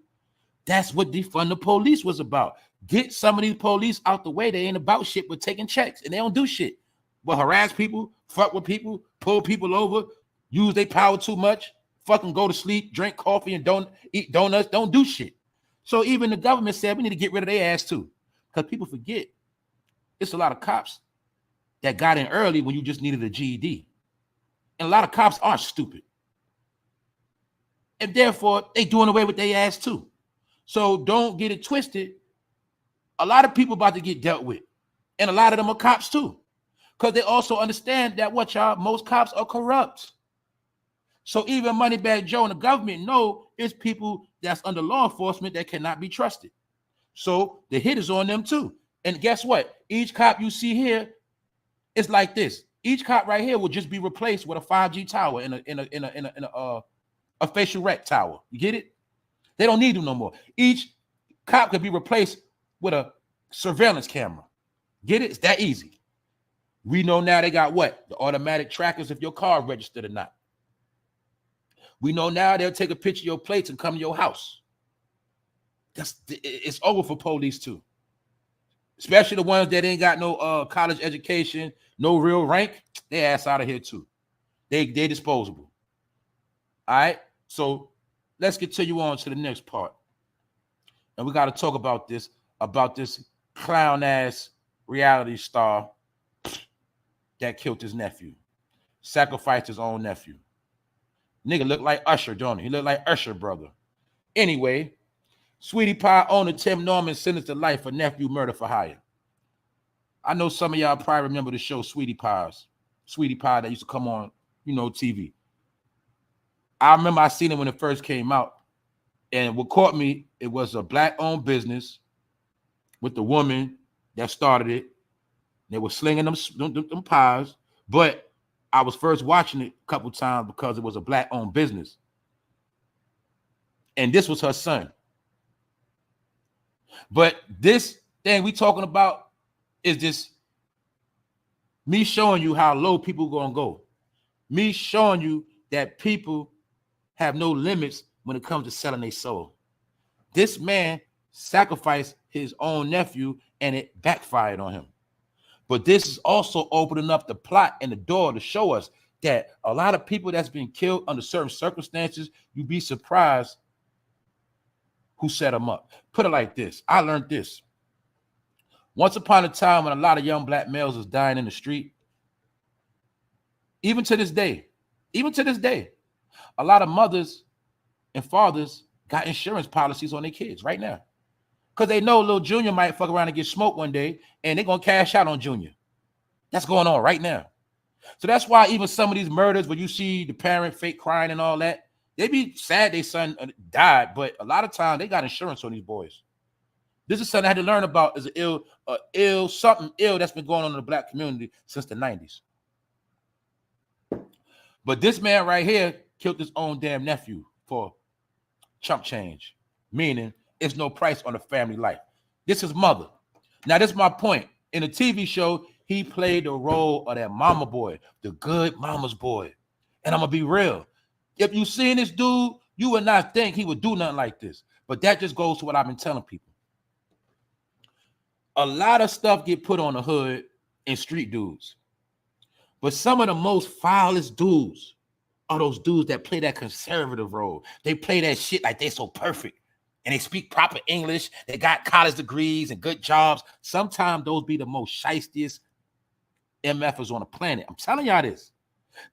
S1: That's what defund the police was about. Get some of these police out the way. They ain't about shit but taking checks, and they don't do shit but harass people, fuck with people, pull people over, use their power too much, fucking go to sleep, drink coffee, and don't eat donuts, don't do shit. So even the government said we need to get rid of their ass too, because people forget it's a lot of cops that got in early when you just needed a GED. And a lot of cops are stupid. And therefore, they doing away with their ass too. So don't get it twisted. A lot of people about to get dealt with. And a lot of them are cops too. Because they also understand that what y'all, most cops are corrupt. So even Moneybag Joe and the government know it's people that's under law enforcement that cannot be trusted. So the hit is on them too. And guess what? Each cop you see here, it's like this. Each cop right here will just be replaced with a 5G tower in a facial rec tower. You get it? They don't need them no more. Each cop could be replaced with a surveillance camera. Get it? It's that easy. We know now they got what? The automatic trackers if your car registered or not. We know now they'll take a picture of your plates and come to your house. It's over for police too. Especially the ones that ain't got no college education, no real rank, they ass out of here too. They disposable. All right. So let's continue on to the next part. And we got to talk about this clown ass reality star that killed his nephew, sacrificed his own nephew. Nigga look like Usher, don't he? He look like Usher, brother. Anyway, Sweetie Pie owner Tim Norman sentenced to life for nephew murder for hire. I know some of y'all probably remember the show Sweetie Pie that used to come on, TV. I remember I seen it when it first came out. And what caught me, it was a black-owned business with the woman that started it. They were slinging them pies. But I was first watching it a couple times because it was a black-owned business. And this was her son. But this thing we talking about is just me showing you how low people gonna go. Me showing you that people have no limits when it comes to selling their soul. This man sacrificed his own nephew and it backfired on him. But this is also opening up the plot and the door to show us that a lot of people that's been killed under certain circumstances, you'd be surprised who set them up. Put it like this. I learned this. Once upon a time when a lot of young black males was dying in the street, even to this day, a lot of mothers and fathers got insurance policies on their kids right now. Because they know little Junior might fuck around and get smoked one day and they're going to cash out on Junior. That's going on right now. So that's why even some of these murders where you see the parent fake crying and all that, they be sad their son died, but a lot of times they got insurance on these boys. This is something I had to learn about is something ill that's been going on in the black community since the 90s. But this man right here killed his own damn nephew for chump change, meaning it's no price on a family life. This is mother. Now, this is my point. In the TV show, he played the role of that mama boy, the good mama's boy. And I'm going to be real. If you seen this dude, you would not think he would do nothing like this. But that just goes to what I've been telling people. A lot of stuff get put on the hood in street dudes. But some of the most foulest dudes are those dudes that play that conservative role. They play that shit like they're so perfect. And they speak proper English. They got college degrees and good jobs. Sometimes those be the most shystiest MFers on the planet. I'm telling y'all this.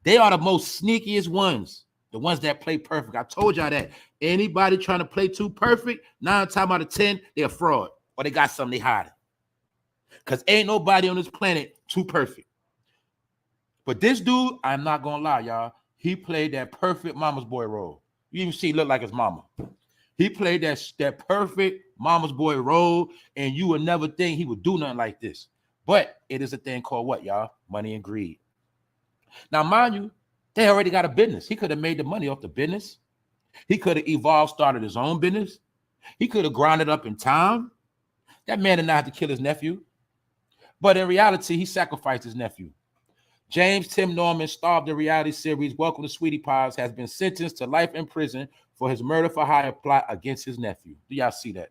S1: They are the most sneakiest ones. The ones that play perfect. I told y'all that. Anybody trying to play too perfect, 9 times out of 10, they're a fraud. Or they got something they hiding. Because ain't nobody on this planet too perfect. But this dude, I'm not going to lie, y'all. He played that perfect mama's boy role. You even see he look like his mama. He played that perfect mama's boy role, and you would never think he would do nothing like this. But it is a thing called what, y'all? Money and greed. Now, mind you, they already got a business. He could have made the money off the business. He could have evolved, started his own business. He could have grounded up in time. That man did not have to kill his nephew. But in reality, he sacrificed his nephew. James Tim Norman, star of the reality series Welcome to Sweetie Pies, has been sentenced to life in prison for his murder for hire plot against his nephew. Do y'all see that?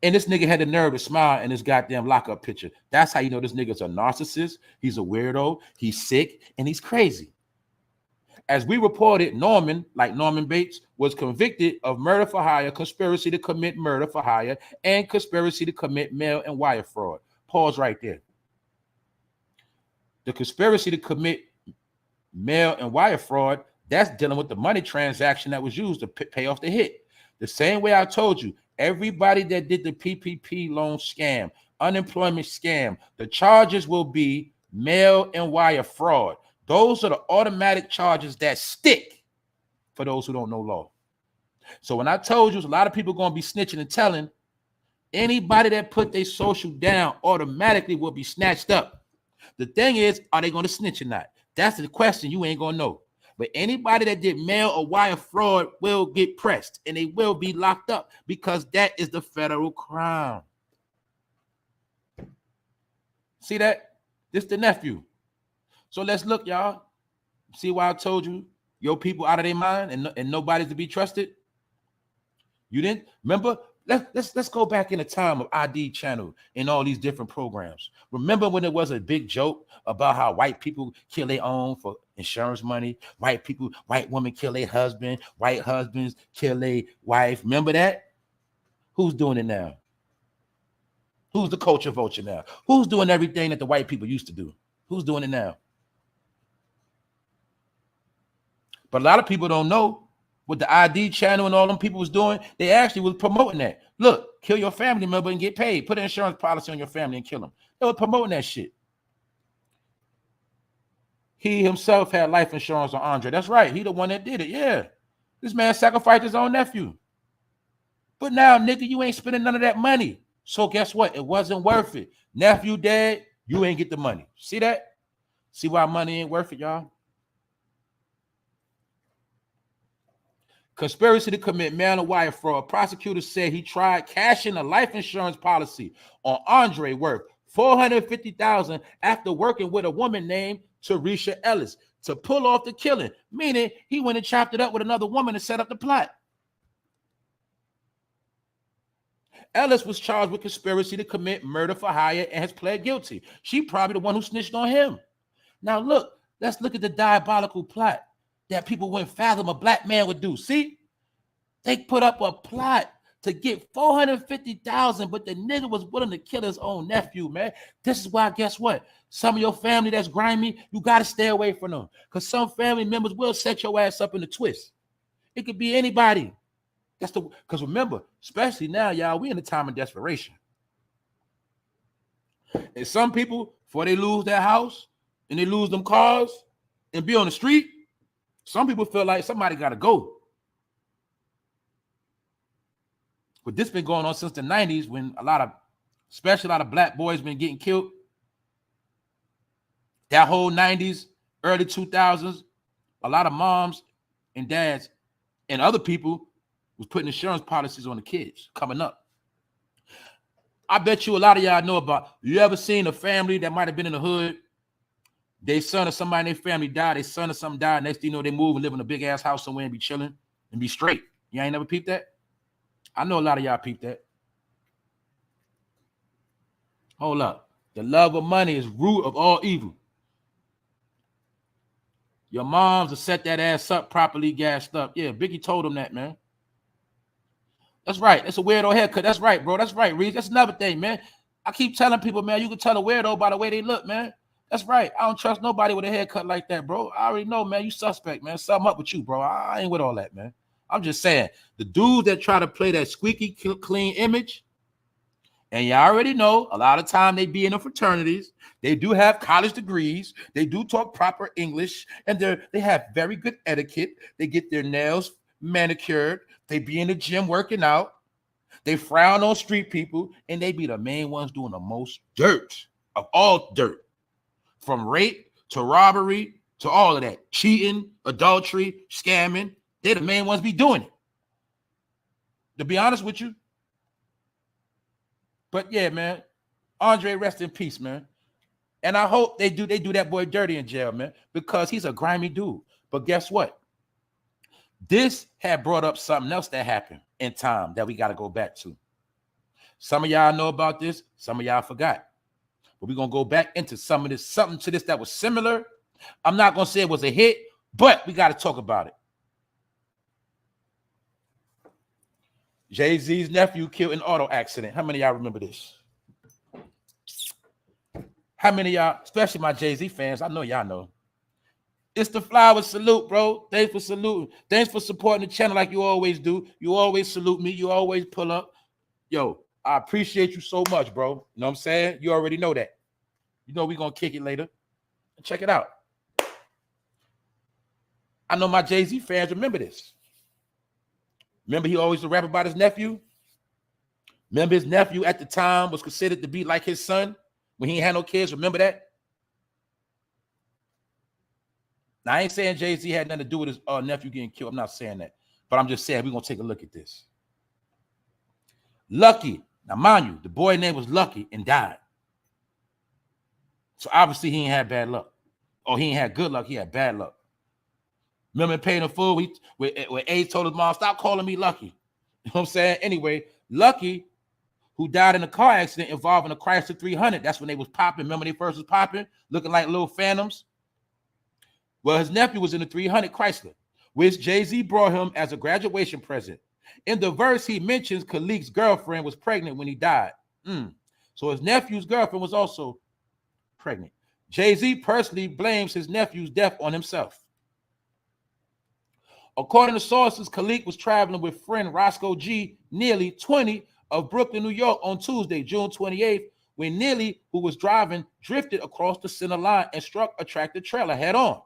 S1: And this nigga had the nerve to smile in his goddamn lockup picture. That's how you know this nigga's a narcissist. He's a weirdo. He's sick, and he's crazy. As we reported, Norman, like Norman Bates, was convicted of murder for hire, conspiracy to commit murder for hire, and conspiracy to commit mail and wire fraud. Pause right there. The conspiracy to commit mail and wire fraud, that's dealing with the money transaction that was used to pay off the hit. The same way I told you, everybody that did the PPP loan scam, unemployment scam, the charges will be mail and wire fraud. Those are the automatic charges that stick for those who don't know law. So when I told you a lot of people going to be snitching and telling, anybody that put their social down automatically will be snatched up. The thing is, are they going to snitch or not? That's the question you ain't going to know. But anybody that did mail or wire fraud will get pressed and they will be locked up because that is the federal crime. See that? This the nephew. So let's look, y'all. See why I told you your people out of their mind and nobody's to be trusted? You didn't? Remember? Let's go back in the time of ID channel and all these different programs. Remember when it was a big joke about how white people kill their own for insurance money? White women kill their husband, white husbands kill their wife. Remember that? Who's doing it now? Who's the culture vulture now? Who's doing everything that the white people used to do? Who's doing it now? But a lot of people don't know what the ID channel and all them people was doing. They actually was promoting that. Look, kill your family member and get paid. Put an insurance policy on your family and kill them. They were promoting that shit. He himself had life insurance on Andre. That's right. He the one that did it. Yeah. This man sacrificed his own nephew. But now, nigga, you ain't spending none of that money. So guess what? It wasn't worth it. Nephew dead, you ain't get the money. See that? See why money ain't worth it, y'all? Conspiracy to commit mail and wire fraud. Prosecutors said he tried cashing a life insurance policy on Andre worth $450,000 after working with a woman named Teresha Ellis to pull off the killing, meaning he went and chopped it up with another woman to set up the plot. Ellis was charged with conspiracy to commit murder for hire and has pled guilty. She probably the one who snitched on him. Now look, let's look at the diabolical plot that people wouldn't fathom a black man would do. See, they put up a plot to get $450,000, but the nigga was willing to kill his own nephew, man. This is why, guess what? Some of your family that's grimy, you got to stay away from them because some family members will set your ass up in a twist. It could be anybody. Because remember, especially now, y'all, we in a time of desperation. And some people, before they lose their house and they lose them cars and be on the street, some people feel like somebody got to go. But this been going on since the 90s when especially a lot of black boys been getting killed. That whole 90s, early 2000s, a lot of moms and dads and other people was putting insurance policies on the kids coming up. I bet you a lot of y'all know about, you ever seen a family that might have been in the hood? Their son or somebody in their family died, their son or something died, next thing you know, they move and live in a big ass house somewhere and be chilling and be straight. You ain't never peeped that? I know a lot of y'all peeped that. Hold up. The love of money is root of all evil. Your moms will set that ass up properly gassed up. Yeah, Biggie told him that, man. That's right. That's a weirdo haircut. That's right, bro. That's right, Reed. That's another thing, man. I keep telling people, man, you can tell a weirdo by the way they look, man. That's right. I don't trust nobody with a haircut like that, bro. I already know, man. You suspect, man. Something up with you, bro. I ain't with all that, man. I'm just saying, the dudes that try to play that squeaky clean image, and you already know, a lot of time they be in the fraternities. They do have college degrees. They do talk proper English, and they have very good etiquette. They get their nails manicured. They be in the gym working out. They frown on street people, and they be the main ones doing the most dirt of all dirt, from rape to robbery to all of that, cheating, adultery, scamming. They're the main ones be doing it. To be honest with you. But yeah, man, Andre, rest in peace, man. And I hope they do that boy dirty in jail, man, because he's a grimy dude. But guess what? This had brought up something else that happened in time that we got to go back to. Some of y'all know about this. Some of y'all forgot. But we're going to go back into something to this that was similar. I'm not going to say it was a hit, but we got to talk about it. Jay-Z's nephew killed in auto accident. How many of y'all remember this? How many of y'all, especially my Jay-Z fans, I know y'all know. It's the flower salute, bro. Thanks for saluting. Thanks for supporting the channel like you always do. You always salute me. You always pull up. Yo, I appreciate you so much, bro. You know what I'm saying? You already know that. You know we're going to kick it later. Check it out. I know my Jay-Z fans remember this. Remember he always would rap about his nephew? Remember his nephew at the time was considered to be like his son when he ain't had no kids? Remember that? Now, I ain't saying Jay-Z had nothing to do with his nephew getting killed. I'm not saying that. But I'm just saying we're going to take a look at this. Lucky. Now, mind you, the boy name was Lucky and died. So, obviously, he ain't had bad luck. Or he ain't had good luck. He had bad luck. Remember paying the fool when Ace told his mom, stop calling me Lucky. You know what I'm saying? Anyway, Lucky, who died in a car accident involving a Chrysler 300. That's when they was popping. Remember they first was popping, looking like little phantoms? Well, his nephew was in the 300 Chrysler, which Jay-Z brought him as a graduation present. In the verse, he mentions Khalik's girlfriend was pregnant when he died. So his nephew's girlfriend was also pregnant. Jay-Z personally blames his nephew's death on himself. According to sources, Khalik was traveling with friend Roscoe G. Neely, 20, of Brooklyn, New York, on Tuesday, June 28th, when Neely, who was driving, drifted across the center line and struck a tractor trailer head on.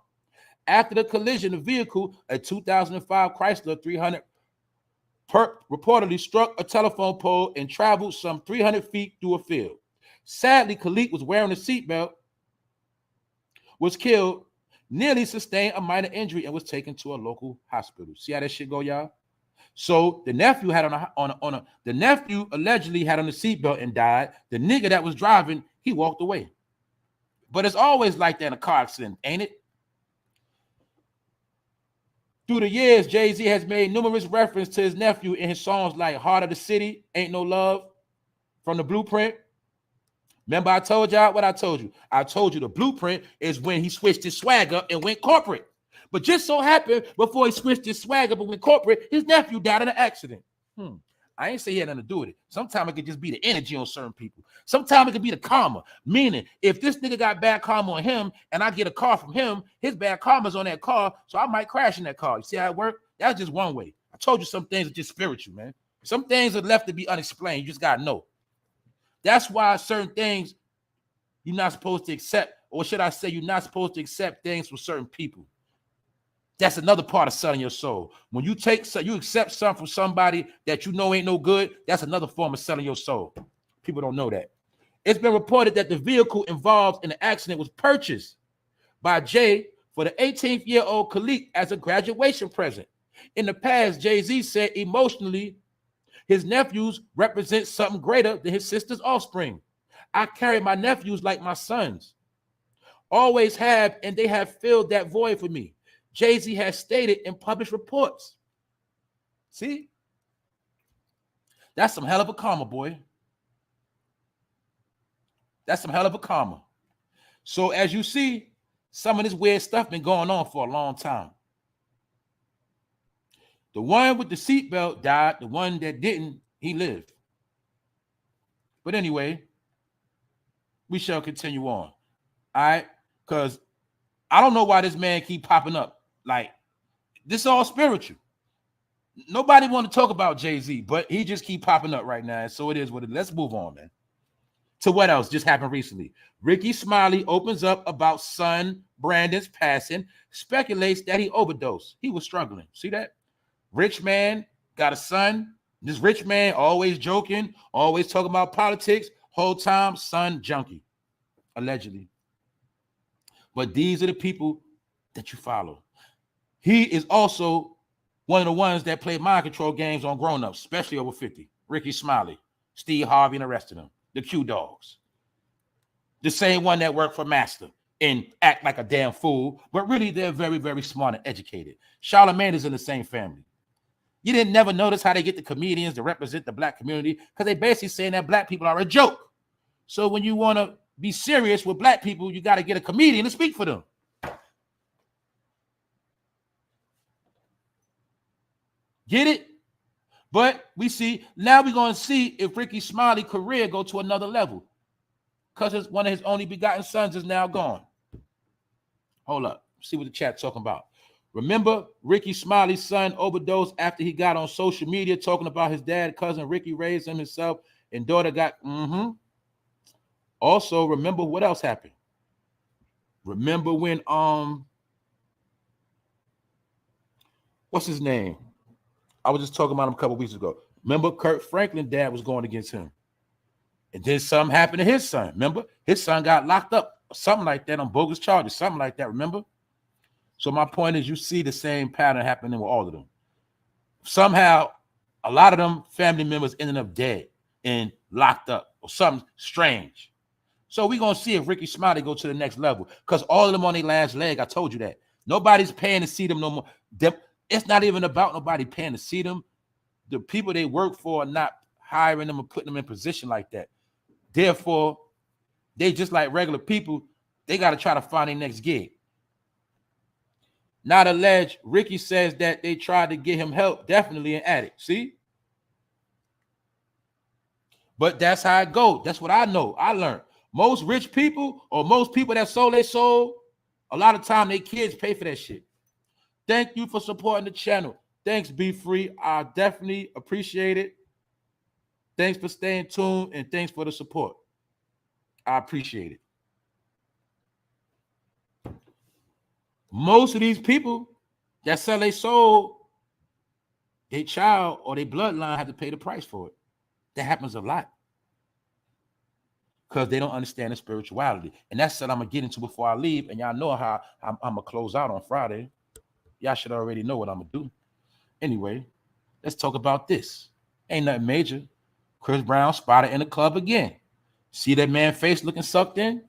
S1: After the collision, the vehicle, a 2005 Chrysler 300, reportedly struck a telephone pole and traveled some 300 feet through a field. Sadly, Khalik was wearing a seatbelt, was killed. Nearly sustained a minor injury and was taken to a local hospital. See how that shit go, y'all? So the nephew had the nephew allegedly had on the seatbelt and died. The nigga that was driving, he walked away. But it's always like that in a car accident, ain't it? Through the years, Jay-Z has made numerous references to his nephew in his songs like Heart of the City, Ain't No Love, From the Blueprint. Remember I told y'all what I told you? I told you the blueprint is when he switched his swag up and went corporate. But just so happened, before he switched his swag up and went corporate, his nephew died in an accident. I ain't say he had nothing to do with it. Sometimes it could just be the energy on certain people. Sometimes it could be the karma. Meaning, if this nigga got bad karma on him and I get a car from him, his bad karma's on that car, so I might crash in that car. You see how it works? That's just one way. I told you some things are just spiritual, man. Some things are left to be unexplained. You just got to know. That's why certain things you're not supposed to accept, or should I say you're not supposed to accept things from certain people. That's another part of selling your soul. When you accept something from somebody that you know ain't no good, that's another form of selling your soul. People don't know that. It's been reported that the vehicle involved in the accident was purchased by Jay for the 18-year-old Khalik as a graduation present. In the past, Jay-Z said emotionally, his nephews represent something greater than his sister's offspring. I carry my nephews like my sons. Always have, and they have filled that void for me. Jay-Z has stated in published reports. See? That's some hell of a karma, boy. That's some hell of a karma. So as you see, some of this weird stuff been going on for a long time. The one with the seatbelt died. The one that didn't, he lived. But anyway, we shall continue on. All right, because I don't know why this man keep popping up. Like, this is all spiritual. Nobody want to talk about Jay-Z, but he just keep popping up right now. So it is what it is. Let's move on, man. To what else just happened recently? Ricky Smiley opens up about son Brandon's passing, speculates that he overdosed. He was struggling. See that? Rich man got a son. This rich man always joking, always talking about politics. Whole time, son junkie, allegedly. But these are the people that you follow. He is also one of the ones that play mind control games on grown-ups, especially over 50. Ricky Smiley, Steve Harvey, and the rest of them. The Q dogs. The same one that worked for Master and act like a damn fool, but really they're very, very smart and educated. Charlamagne is in the same family. You didn't never notice how they get the comedians to represent the black community because they basically saying that black people are a joke. So when you want to be serious with black people, you got to get a comedian to speak for them. Get it? But we see, now we're going to see if Ricky Smiley's career go to another level because one of his only begotten sons is now gone. Hold up. See what the chat's talking about. Remember, Ricky Smiley's son overdosed after he got on social media talking about his dad, cousin Ricky raised him himself, and daughter got, Also, remember what else happened? Remember when, what's his name? I was just talking about him a couple weeks ago. Remember Kurt Franklin's dad was going against him. And then something happened to his son. Remember? His son got locked up, something like that, on bogus charges, something like that, remember? So my point is, you see the same pattern happening with all of them. Somehow, a lot of them family members ended up dead and locked up or something strange. So we're going to see if Ricky Smiley go to the next level because all of them on their last leg, I told you that. Nobody's paying to see them no more. It's not even about nobody paying to see them. The people they work for are not hiring them or putting them in position like that. Therefore, they just like regular people. They got to try to find their next gig. Not alleged. Ricky says that they tried to get him help. Definitely an addict. See? But that's how it goes. That's what I know. I learned. Most rich people or most people that sold their soul, a lot of time their kids pay for that shit. Thank you for supporting the channel. Thanks, Be Free. I definitely appreciate it. Thanks for staying tuned and thanks for the support. I appreciate it. Most of these people that sell their soul, their child or their bloodline have to pay the price for it. That happens a lot because they don't understand the spirituality. And that's what I'm going to get into before I leave. And y'all know how I'm going to close out on Friday. Y'all should already know what I'm going to do. Anyway, let's talk about this. Ain't nothing major. Chris Brown spotted in the club again. See that man face looking sucked in?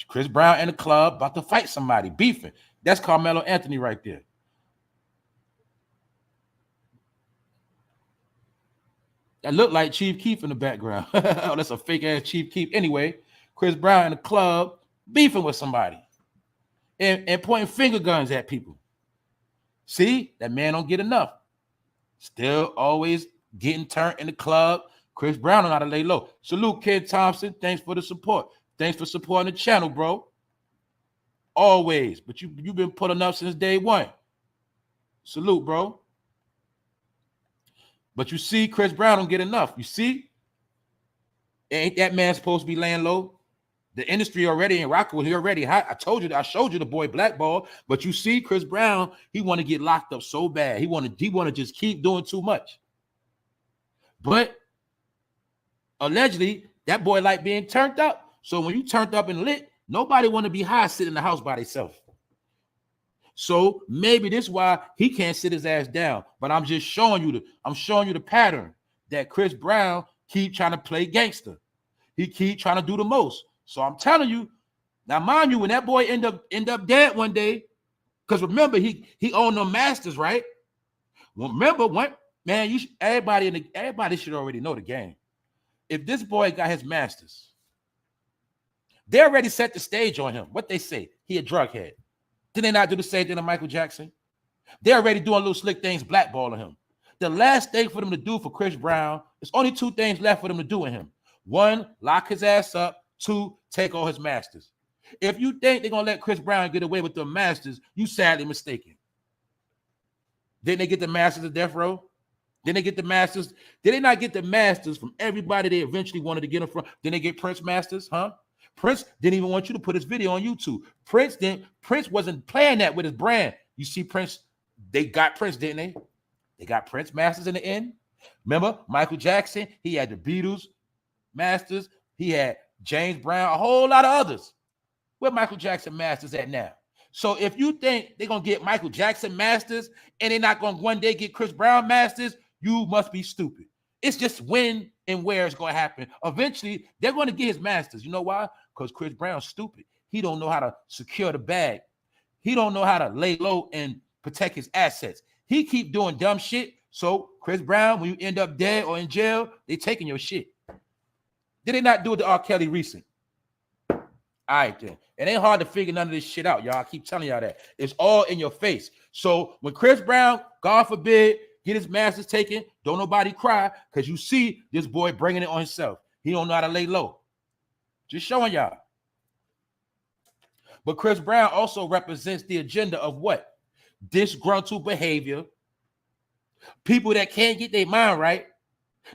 S1: Chris Brown in the club about to fight somebody, beefing. That's Carmelo Anthony right there. That looked like Chief Keef in the background. Oh, that's a fake ass Chief Keef. Anyway, Chris Brown in the club beefing with somebody and pointing finger guns at people. See, that man don't get enough. Still always getting turned in the club. Chris Brown don't know how to lay low. Salute, Ken Thompson. Thanks for the support. Thanks for supporting the channel, bro. Always. But you've been putting up since day one. Salute, bro. But you see, Chris Brown don't get enough. You see? Ain't that man supposed to be laying low? The industry already in Rockwell, he already hot. I told you that. I showed you the boy blackball. But you see, Chris Brown, he want to get locked up so bad. He want to just keep doing too much. But allegedly, that boy like being turned up. So when you turned up and lit, nobody want to be high sitting in the house by themselves. So maybe this is why he can't sit his ass down. But I'm just showing you the pattern that Chris Brown keep trying to play gangster. He keep trying to do the most. So I'm telling you, now mind you, when that boy end up dead one day, because remember he owned them masters, right? Well, remember what, man? Everybody should already know the game. If this boy got his masters, they already set the stage on him. What they say, he a drug head. Did they not do the same thing to Michael Jackson? They're already doing little slick things, blackballing him. The last thing for them to do for Chris Brown, there's only two things left for them to do with him. One, lock his ass up. to take all his masters. If you think they're going to let Chris Brown get away with the masters, you sadly mistaken. Didn't they get the masters of death row? Didn't they get the masters? Did they not get the masters from everybody they eventually wanted to get them from? Didn't they get Prince masters? Huh? Prince didn't even want you to put his video on YouTube. Prince wasn't playing that with his brand. You see Prince, they got Prince, didn't they? They got Prince masters in the end. Remember Michael Jackson? He had the Beatles masters. He had James Brown, a whole lot of others. Where Michael Jackson masters at now? So if you think they're going to get Michael Jackson masters and they're not going to one day get Chris Brown masters, you must be stupid. It's just when and where it's going to happen. Eventually, they're going to get his masters. You know why? Because Chris Brown's stupid. He don't know how to secure the bag. He don't know how to lay low and protect his assets. He keep doing dumb shit. So Chris Brown, when you end up dead or in jail, they taking your shit. Did they not do it to R. Kelly recent? All right, then. It ain't hard to figure none of this shit out, y'all. I keep telling y'all that. It's all in your face. So when Chris Brown, God forbid, get his masters taken, don't nobody cry, because you see this boy bringing it on himself. He don't know how to lay low. Just showing y'all. But Chris Brown also represents the agenda of what? Disgruntled behavior. People that can't get their mind right,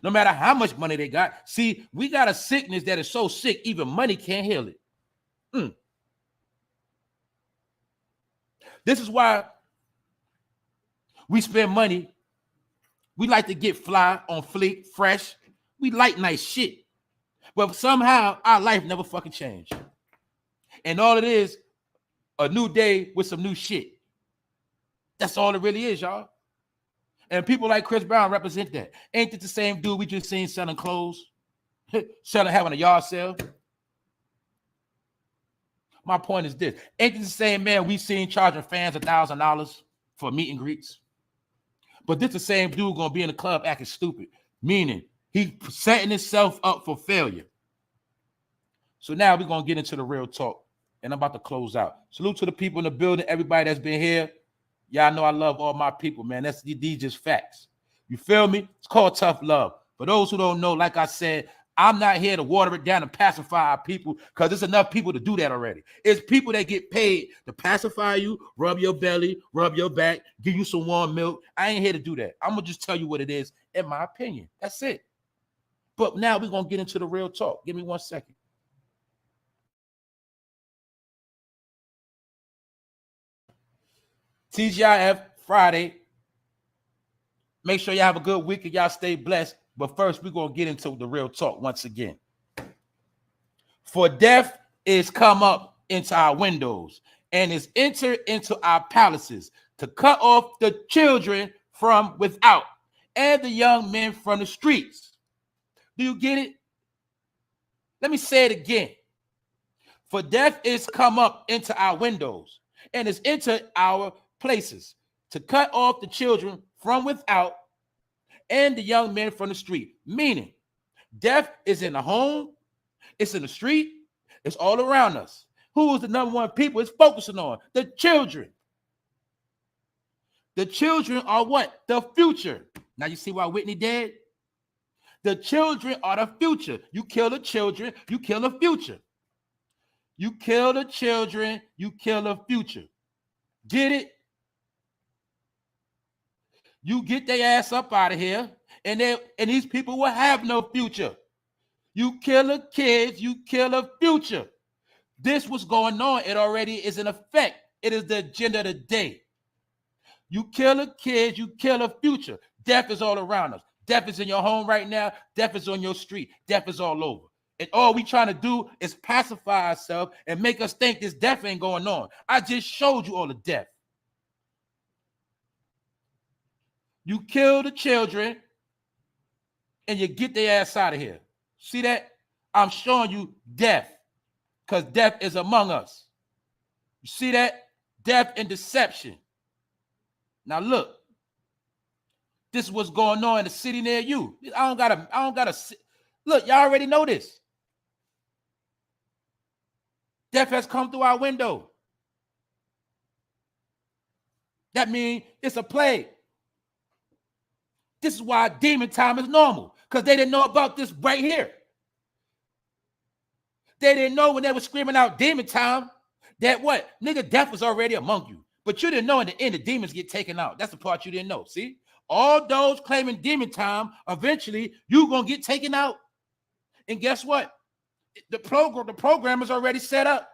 S1: no matter how much money they got. See, we got a sickness that is so sick, even money can't heal it. This is why we spend money. We like to get fly on fleek, fresh. We like nice shit. But somehow our life never fucking changed. And all it is, a new day with some new shit. That's all it really is, y'all. And people like Chris Brown represent that. Ain't it the same dude we just seen selling clothes? Having a yard sale? My point is this. Ain't it the same man we seen charging fans $1,000 for meet and greets? But this the same dude gonna be in the club acting stupid, meaning he setting himself up for failure. So now we're gonna get into the real talk, and I'm about to close out. Salute to the people in the building, everybody that's been here. Y'all know I love all my people, man. These just facts. You feel me? It's called tough love. For those who don't know, like I said, I'm not here to water it down and pacify our people, because there's enough people to do that already. It's people that get paid to pacify you, rub your belly, rub your back, give you some warm milk. I ain't here to do that. I'm going to just tell you what it is, in my opinion. That's it. But now we're going to get into the real talk. Give me 1 second. TGIF Friday. Make sure y'all have a good week and y'all stay blessed. But first, we're going to get into the real talk once again. For death is come up into our windows and is entered into our palaces to cut off the children from without and the young men from the streets. Do you get it? Let me say it again. For death is come up into our windows and is entered our places to cut off the children from without and the young men from the street. Meaning, death is in the home, it's in the street, it's all around us. Who is the number one people it's focusing on? The children. The children are what? The future. Now you see why Whitney dead? The children are the future. You kill the children, you kill the future. You kill the children, you kill the future. Get it? You get their ass up out of here, and these people will have no future. You kill the kids, you kill the future. This was going on. It already is in effect. It is the agenda of the day. You kill the kids, you kill the future. Death is all around us. Death is in your home right now. Death is on your street. Death is all over. And all we trying to do is pacify ourselves and make us think this death ain't going on. I just showed you all the death. You kill the children and you get their ass out of here. See that? I'm showing you death, because death is among us. You see that? Death and deception. Now look, this is what's going on in the city near you. I don't gotta look, y'all already know this. Death has come through our window. That means it's a plague. This is why demon time is normal, because they didn't know about this right here. They didn't know when they were screaming out demon time that what? Nigga, death was already among you. But you didn't know in the end the demons get taken out. That's the part you didn't know. See? All those claiming demon time, eventually you going to get taken out. And guess what? The program is already set up.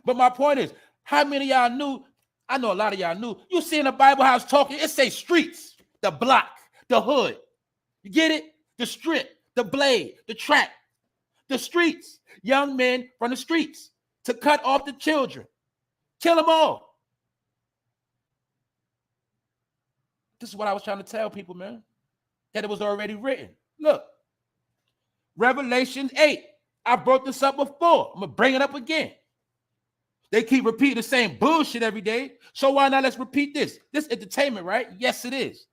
S1: But my point is, how many of y'all knew? I know a lot of y'all knew. You see in the Bible how it's talking, it say streets, the block, the hood. You get it? The strip, the blade, the track, the streets. Young men from the streets to cut off the children. Kill them all. This is what I was trying to tell people, man. That it was already written. Look. Revelation 8. I brought this up before. I'm going to bring it up again. They keep repeating the same bullshit every day. So why not let's repeat this? This entertainment, right? Yes, it is.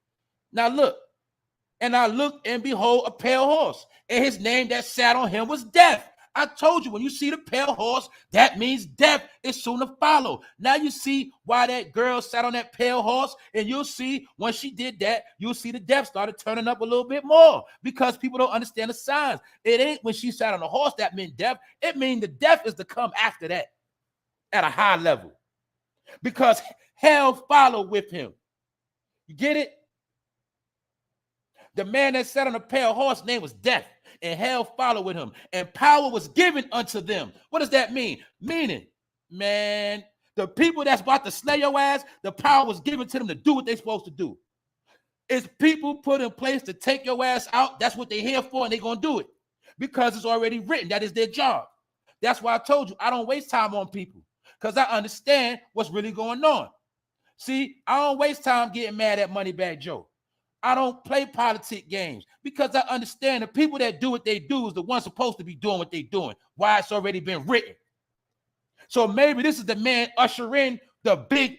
S1: Now look. And I looked and behold a pale horse. And his name that sat on him was Death. I told you, when you see the pale horse, that means death is soon to follow. Now you see why that girl sat on that pale horse, and you'll see when she did that, you'll see the death started turning up a little bit more because people don't understand the signs. It ain't when she sat on the horse that meant death. It means the death is to come after that at a high level because hell followed with him. You get it? The man that sat on a pale horse name was Death. And hell followed with him, and power was given unto them. What does that mean? Meaning, man, the people that's about to slay your ass, the power was given to them to do what they're supposed to do. It's people put in place to take your ass out. That's what they're here for, and they're going to do it because it's already written. That is their job. That's why I told you I don't waste time on people because I understand what's really going on. See, I don't waste time getting mad at Moneybag Joe. I don't play politic games because I understand the people that do what they do is the ones supposed to be doing what they're doing. Why it's already been written. So maybe this is the man ushering the big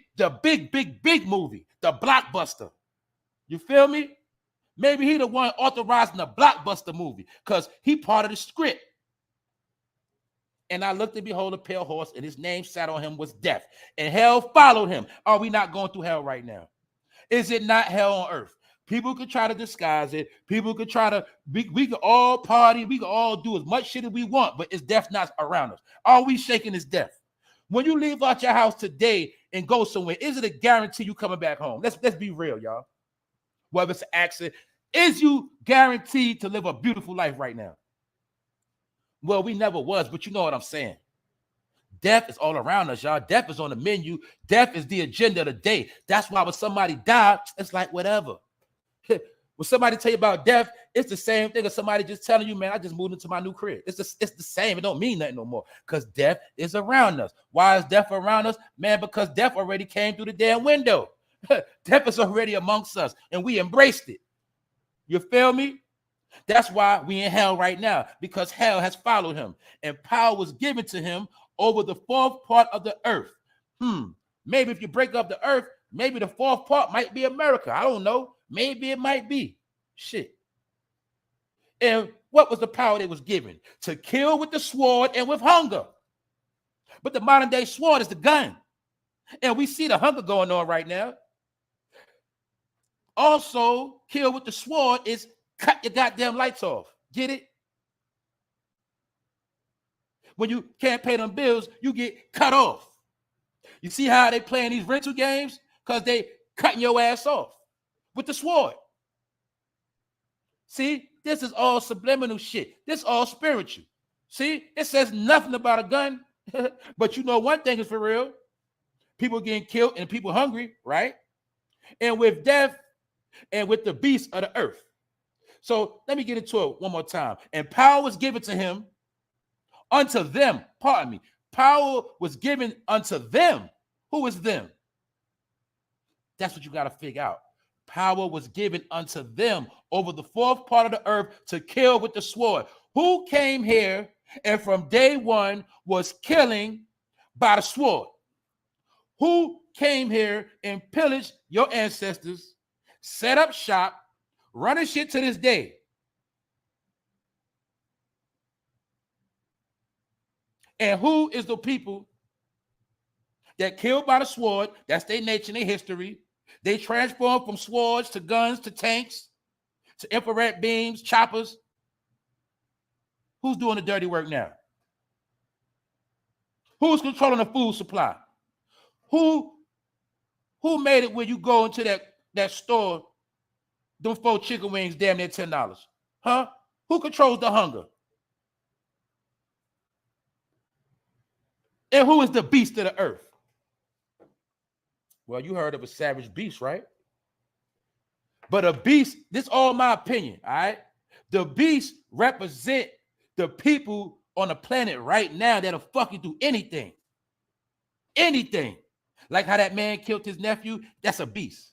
S1: movie, the blockbuster. You feel me? Maybe he the one authorizing the blockbuster movie because he part of the script. And I looked and behold a pale horse, and his name sat on him was Death. And hell followed him. Are we not going through hell right now? Is it not hell on earth? People could try to disguise it. People could try to, we could all party. We could all do as much shit as we want, but it's death not around us. All we shaking is death. When you leave out your house today and go somewhere, is it a guarantee you coming back home? Let's be real, y'all. Whether it's an accident, is you guaranteed to live a beautiful life right now? Well, we never was, but you know what I'm saying. Death is all around us, y'all. Death is on the menu. Death is the agenda of the day. That's why when somebody died, it's like whatever. When somebody tell you about death, it's the same thing as somebody just telling you, man, I just moved into my new crib. It's the same. It don't mean nothing no more because death is around us. Why is death around us? Man, because death already came through the damn window. Death is already amongst us, and we embraced it. You feel me? That's why we in hell right now, because hell has followed him, and power was given to him over the fourth part of the earth. Maybe if you break up the earth, maybe the fourth part might be America. I don't know. Maybe it might be. Shit. And what was the power that was given? To kill with the sword and with hunger. But the modern day sword is the gun. And we see the hunger going on right now. Also, kill with the sword is cut your goddamn lights off. Get it? When you can't pay them bills, you get cut off. You see how they playing these rental games? Because they cutting your ass off with the sword. See, this is all subliminal shit. This is all spiritual. See, it says nothing about a gun. But you know one thing is for real. People getting killed and people hungry, right? And with death and with the beasts of the earth. So let me get into it one more time. And power was given to him unto them. Pardon me. Power was given unto them. Who is them? That's what you got to figure out. Power was given unto them over the fourth part of the earth to kill with the sword. Who came here and from day one was killing by the sword? Who came here and pillaged your ancestors, set up shop, running shit to this day? And who is the people that killed by the sword? That's their nature and their history. They transformed from swords to guns to tanks to infrared beams, choppers. Who's doing the dirty work now? Who's controlling the food supply? Who made it when you go into that store, them 4 chicken wings damn near $10? Huh? Who controls the hunger? And who is the beast of the earth? Well, you heard of a savage beast, right? But a beast, this is all my opinion, all right? The beast represent the people on the planet right now that'll fucking do anything. Anything. Like how that man killed his nephew, that's a beast.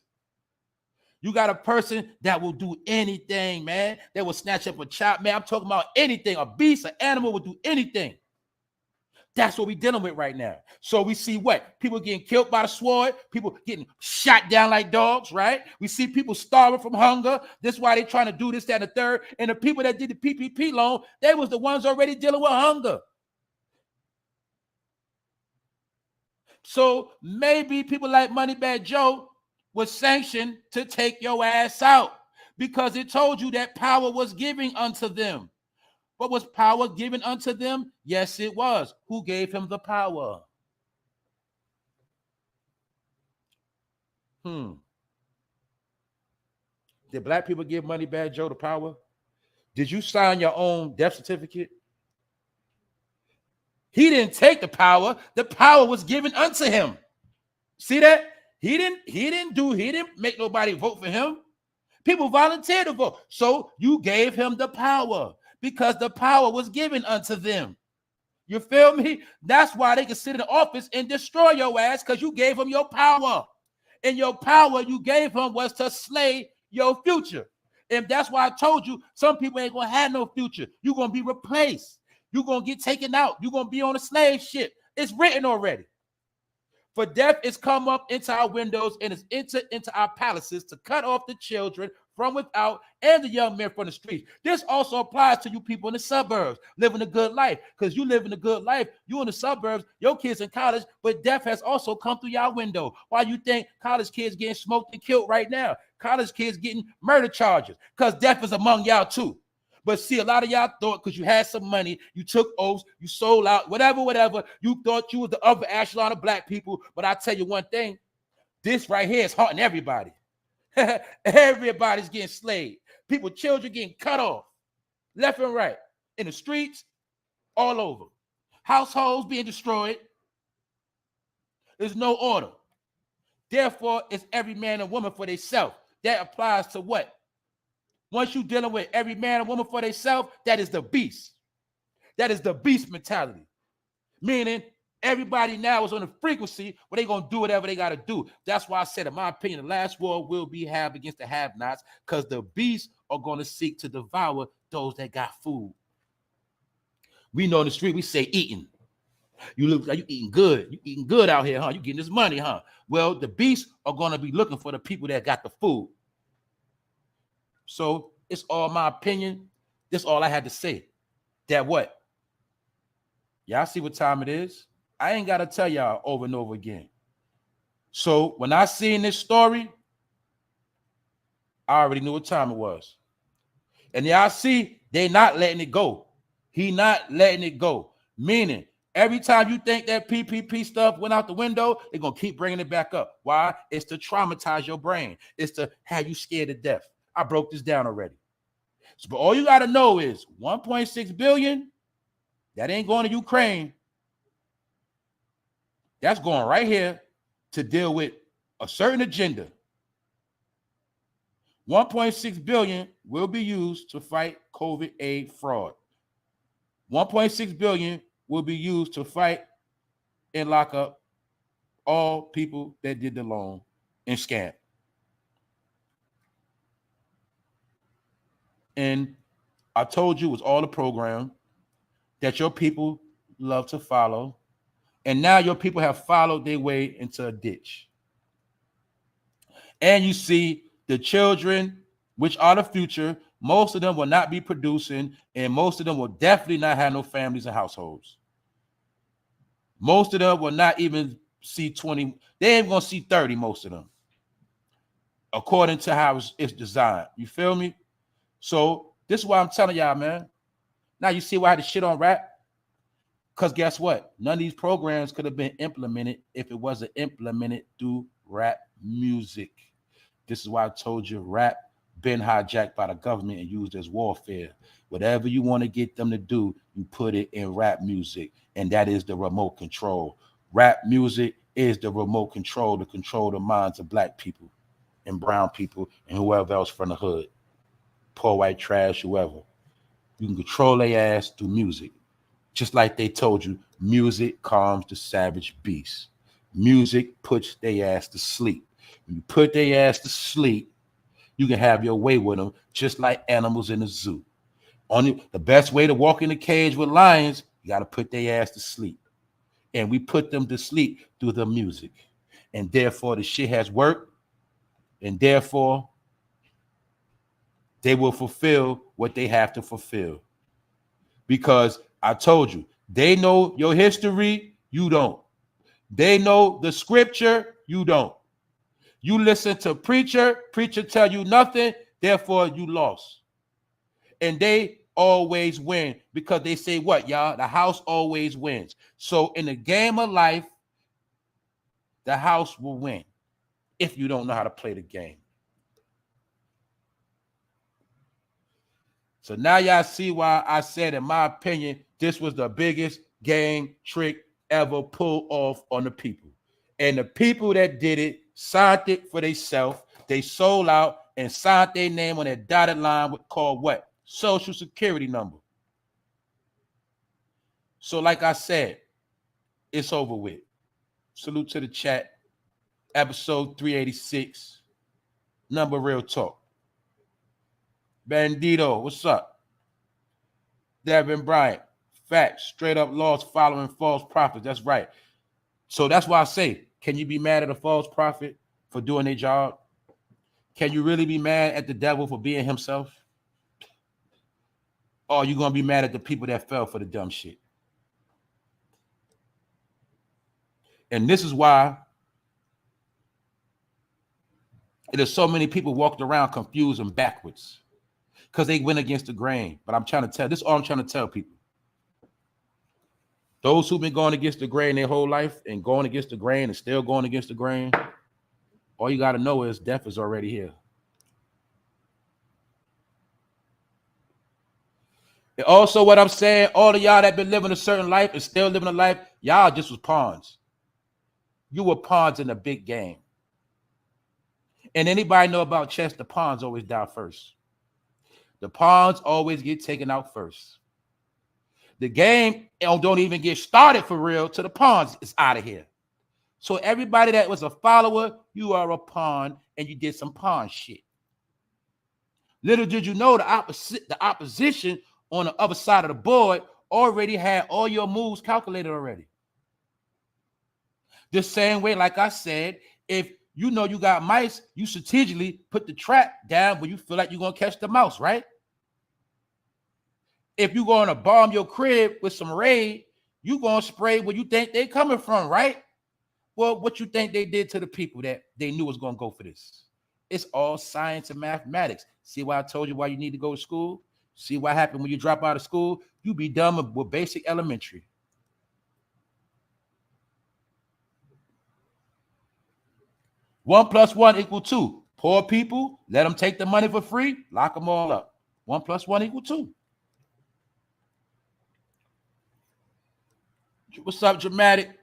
S1: You got a person that will do anything, man. That will snatch up a child, man. I'm talking about anything. A beast, an animal will do anything. That's what we're dealing with right now. So we see what? People getting killed by the sword, people getting shot down like dogs, right? We see people starving from hunger. That's why they're trying to do this, that, and the third. And the people that did the PPP loan, they was the ones already dealing with hunger. So maybe people like Moneybag Joe was sanctioned to take your ass out because it told you that power was given unto them. But was power given unto them? Yes, it was. Who gave him the power? Did black people give Moneybag Joe the power? Did you sign your own death certificate? He didn't take the power. The power was given unto him. See that? He didn't make nobody vote for him. People volunteered to vote. So you gave him the power because the power was given unto them. You feel me? That's why they can sit in the office and destroy your ass, because you gave him your power. And your power you gave him was to slay your future. And that's why I told you some people ain't gonna have no future. You're gonna be replaced. You're gonna get taken out. You're gonna be on a slave ship. It's written already. For death is come up into our windows and is entered into our palaces to cut off the children from without and the young men from the streets. This also applies to you people in the suburbs living a good life, because you live in a good life. You in the suburbs, your kids in college, but death has also come through your window. Why you think college kids getting smoked and killed right now? College kids getting murder charges because death is among y'all too. But see, a lot of y'all thought because you had some money, you took oaths, you sold out, whatever, you thought you was the upper echelon of black people. But I tell you one thing, this right here is haunting everybody. Everybody's getting slayed. People, children getting cut off, left and right, in the streets, all over. Households being destroyed. There's no order. Therefore, it's every man and woman for themselves. That applies to what? Once you're dealing with every man and woman for themselves, that is the beast. That is the beast mentality. Meaning everybody now is on a frequency where they're going to do whatever they got to do. That's why I said, in my opinion, the last war will be had against the have-nots, because the beasts are going to seek to devour those that got food. We know in the street, we say eating. You look like you eating good. You eating good out here, huh? You getting this money, huh? Well, the beasts are going to be looking for the people that got the food. So it's all my opinion. That's all I had to say. That what? Y'all see what time it is? I ain't got to tell y'all over and over again. So when I seen this story, I already knew what time it was. And y'all see, they not letting it go. He not letting it go. Meaning, every time you think that PPP stuff went out the window, they're going to keep bringing it back up. Why? It's to traumatize your brain. It's to have you scared to death. I broke this down already. So, but all you got to know is 1.6 billion, that ain't going to Ukraine. That's going right here to deal with a certain agenda. 1.6 billion will be used to fight COVID aid fraud. 1.6 billion will be used to fight and lock up all people that did the loan and scam. And I told you it was all a program that your people love to follow. And now your people have followed their way into a ditch. And you see the children, which are the future, most of them will not be producing, and most of them will definitely not have no families and households. Most of them will not even see 20. They ain't going to see 30, most of them, according to how it's designed. You feel me? So this is why I'm telling y'all, man. Now you see why I had to shit on rap? Because guess what? None of these programs could have been implemented if it wasn't implemented through rap music. This is why I told you rap been hijacked by the government and used as warfare. Whatever you want to get them to do, you put it in rap music, and that is the remote control. Rap music is the remote control to control the minds of black people and brown people and whoever else from the hood, poor white trash, whoever. You can control their ass through music. Just like they told you, music calms the savage beast. Music puts their ass to sleep. When you put their ass to sleep, you can have your way with them, just like animals in the zoo. Only the best way to walk in the cage with lions, you got to put their ass to sleep. And we put them to sleep through the music. And therefore, the shit has worked. And therefore, they will fulfill what they have to fulfill. Because I told you, they know your history, you don't. They know the scripture, you don't. You listen to preacher tell you nothing, therefore you lost. And they always win because they say what, y'all? The house always wins. So in the game of life, the house will win if you don't know how to play the game. So now y'all see why I said, in my opinion, this was the biggest game trick ever pulled off on the people. And the people that did it signed it for themselves. They sold out and signed their name on that dotted line called what? Social Security number. So like I said, it's over with. Salute to the chat. Episode 386. Number Real Talk. Bandito, what's up? Devin Bryant. Facts. Straight up laws following false prophets. That's right. So that's why I say, can you be mad at a false prophet for doing their job? Can you really be mad at the devil for being himself? Or are you going to be mad at the people that fell for the dumb shit? And this is why there's so many people walked around confused and backwards because they went against the grain. But I'm trying to tell, this is all I'm trying to tell people. Those who've been going against the grain their whole life and going against the grain and still going against the grain, all you got to know is death is already here. And also what I'm saying, all of y'all that been living a certain life and still living a life, y'all just was pawns. You were pawns in a big game. And anybody know about chess, the pawns always die first. The pawns always get taken out first. The game don't even get started for real till the pawns is out of here. So everybody that was a follower, you are a pawn and you did some pawn shit. Little did you know the opposition on the other side of the board already had all your moves calculated already. The same way, like I said, if you know you got mice, you strategically put the trap down when you feel like you're going to catch the mouse, right? If you're going to bomb your crib with some raid, you're going to spray where you think they're coming from, right? Well, what you think they did to the people that they knew was going to go for this? It's all science and mathematics. See why I told you why you need to go to school? See what happened when you drop out of school? You be done with basic elementary. One plus one equal two. Poor people, let them take the money for free, lock them all up. 1 + 1 = 2. What's up, Dramatic?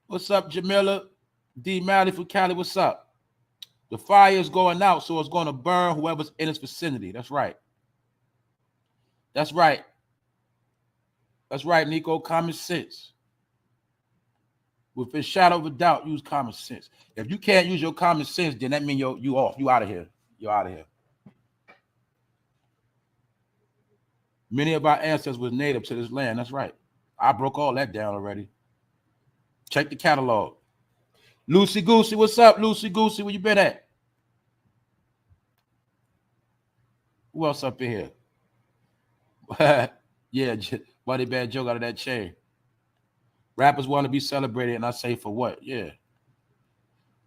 S1: What's up, Jamila? D. Malley from Cali, what's up? The fire is going out, so it's going to burn whoever's in its vicinity. That's right. That's right. That's right, Nico. Common sense. With a shadow of a doubt, use common sense. If you can't use your common sense, then that means you off. You out of here. You're out of here. Many of our ancestors was native to this land. That's right. I broke all that down already. Check the catalog. Lucy Goosey, what's up, Lucy Goosey? Where you been at? Who else up in here? Yeah, Buddy Bad joke out of that chain. Rappers want to be celebrated, and I say for what? Yeah.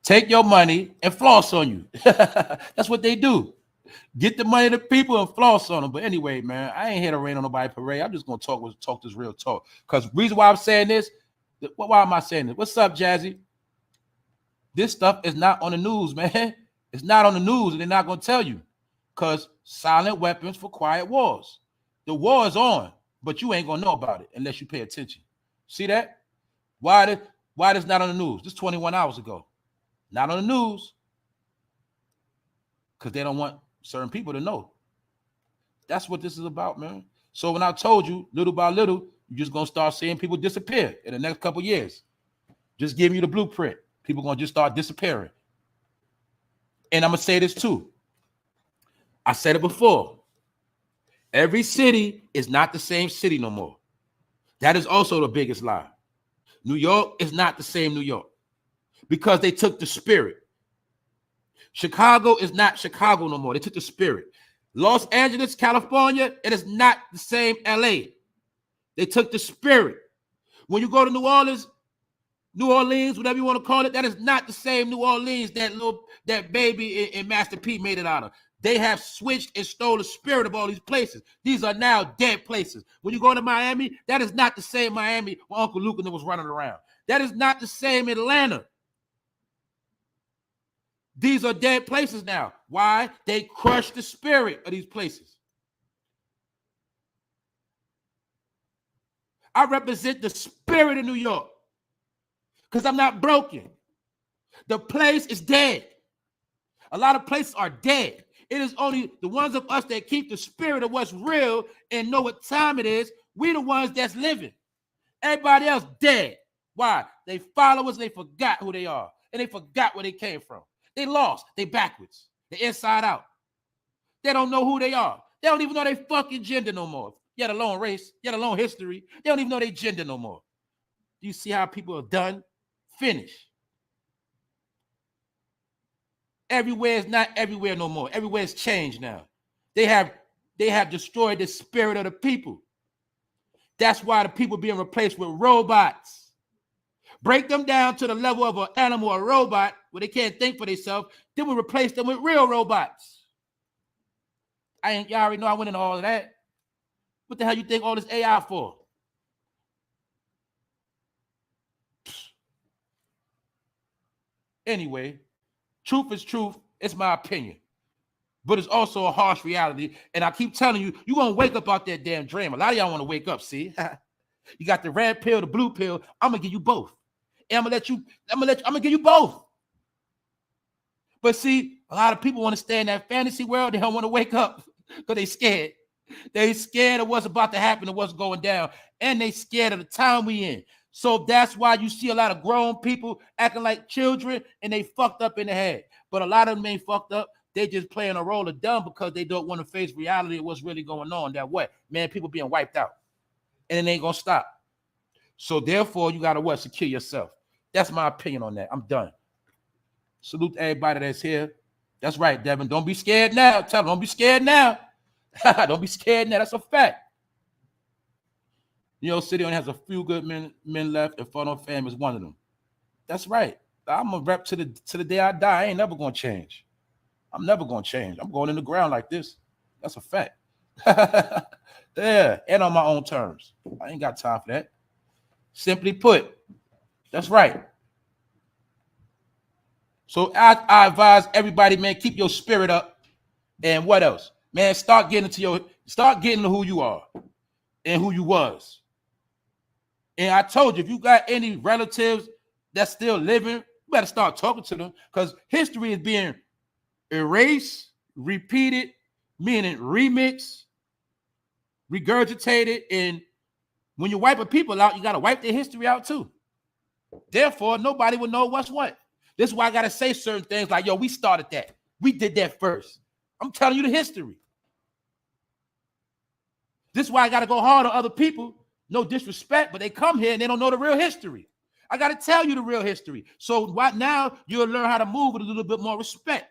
S1: Take your money and floss on you. That's what they do. Get the money to people and floss on them. But anyway, man, I ain't here to rain on nobody's parade. I'm just gonna talk this real talk. Because reason why I'm saying this, why am I saying this? What's up, Jazzy? This stuff is not on the news, man. It's not on the news, and they're not gonna tell you. Because silent weapons for quiet wars. The war is on, but you ain't gonna know about it unless you pay attention. See that? Why this not on the news? This 21 hours ago. Not on the news. Because they don't want certain people to know. That's what this is about, man. So when I told you, little by little, you're just going to start seeing people disappear in the next couple of years. Just giving you the blueprint. People going to just start disappearing. And I'm going to say this too. I said it before. Every city is not the same city no more. That is also the biggest lie. New York is not the same New York because they took the spirit. Chicago is not Chicago no more. They took the spirit. Los Angeles, California, it is not the same LA. They took the spirit. When you go to New Orleans, whatever you want to call it, that is not the same New Orleans that Baby and Master P made it out of. They have switched and stole the spirit of all these places. These are now dead places. When you go to Miami, that is not the same Miami where Uncle Luke and them was running around. That is not the same Atlanta. These are dead places now. Why? They crushed the spirit of these places. I represent the spirit of New York because I'm not broken. The place is dead. A lot of places are dead. It is only the ones of us that keep the spirit of what's real and know what time it is. We the ones that's living. Everybody else dead. Why? They followers, they forgot who they are. And they forgot where they came from. They lost. They backwards. They inside out. They don't know who they are. They don't even know their fucking gender no more. Yet alone race, yet alone history. They don't even know their gender no more. Do you see how people are done? Finished. Everywhere is not everywhere no more. Everywhere is changed now. They have destroyed the spirit of the people. That's why the people being replaced with robots. Break them down to the level of an animal or robot where they can't think for themselves. Then we replace them with real robots. Y'all already know I went into all of that. What the hell you think all this AI for? Anyway, truth is truth. It's my opinion. But it's also a harsh reality. And I keep telling you, you're going to wake up out that damn dream. A lot of y'all want to wake up, see? You got the red pill, the blue pill. I'm going to give you both. And I'm going to give you both. But see, a lot of people want to stay in that fantasy world. They don't want to wake up because they scared. They scared of what's about to happen and what's going down. And they scared of the time we in. So that's why you see a lot of grown people acting like children and they fucked up in the head. But a lot of them ain't fucked up. They just playing a role of dumb because they don't want to face reality of what's really going on. That what? Man, people being wiped out. And it ain't going to stop. So therefore, you got to what? Secure yourself. That's my opinion on that. I'm done. Salute to everybody that's here. That's right, Devin. Don't be scared now. Tell them, don't be scared now. Don't be scared now. That's a fact. New York City only has a few good men left, and Photo Fam is one of them. That's right. I'm a rep to the day I die. I ain't never gonna change. I'm never gonna change. I'm going in the ground like this. That's a fact. Yeah, and on my own terms. I ain't got time for that. Simply put, that's right. So I advise everybody, man, keep your spirit up. And what else? Man, start getting to who you are and who you was. And I told you, if you got any relatives that's still living, you better start talking to them because history is being erased, repeated, meaning remixed, regurgitated. And when you're wiping people out, you got to wipe their history out too. Therefore, nobody will know what's what. This is why I got to say certain things like, yo, we started that. We did that first. I'm telling you the history. This is why I got to go hard on other people. No disrespect, but they come here and they don't know the real history. I got to tell you the real history. So right now, you'll learn how to move with a little bit more respect.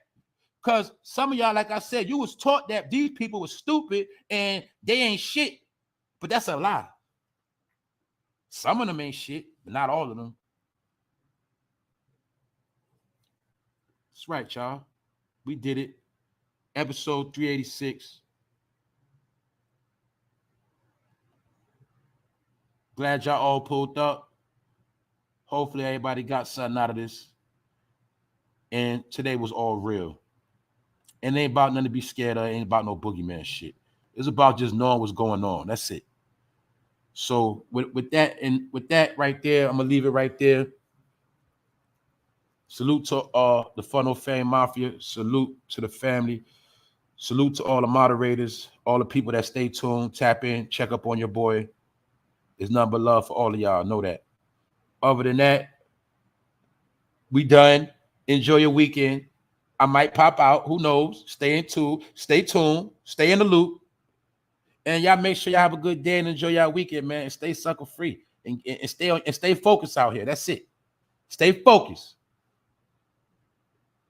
S1: Because some of y'all, like I said, you was taught that these people were stupid and they ain't shit. But that's a lie. Some of them ain't shit, but not all of them. That's right, y'all. We did it. Episode 386. Glad y'all all pulled up. Hopefully everybody got something out of this. And today was all real. And it ain't about nothing to be scared of. It ain't about no boogeyman shit. It's about just knowing what's going on. That's it. So with that right there, I'm gonna leave it right there. Salute to the Funnel Fame Mafia. Salute to the family. Salute to all the moderators, all the people that stay tuned, tap in, check up on your boy. There's nothing but love for all of y'all. Know that. Other than that, we done. Enjoy your weekend. I might pop out. Who knows? Stay tuned. Stay in the loop. And y'all make sure y'all have a good day and enjoy y'all weekend, man. And stay sucker free. And stay focused out here. That's it. Stay focused.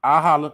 S1: I'll holler.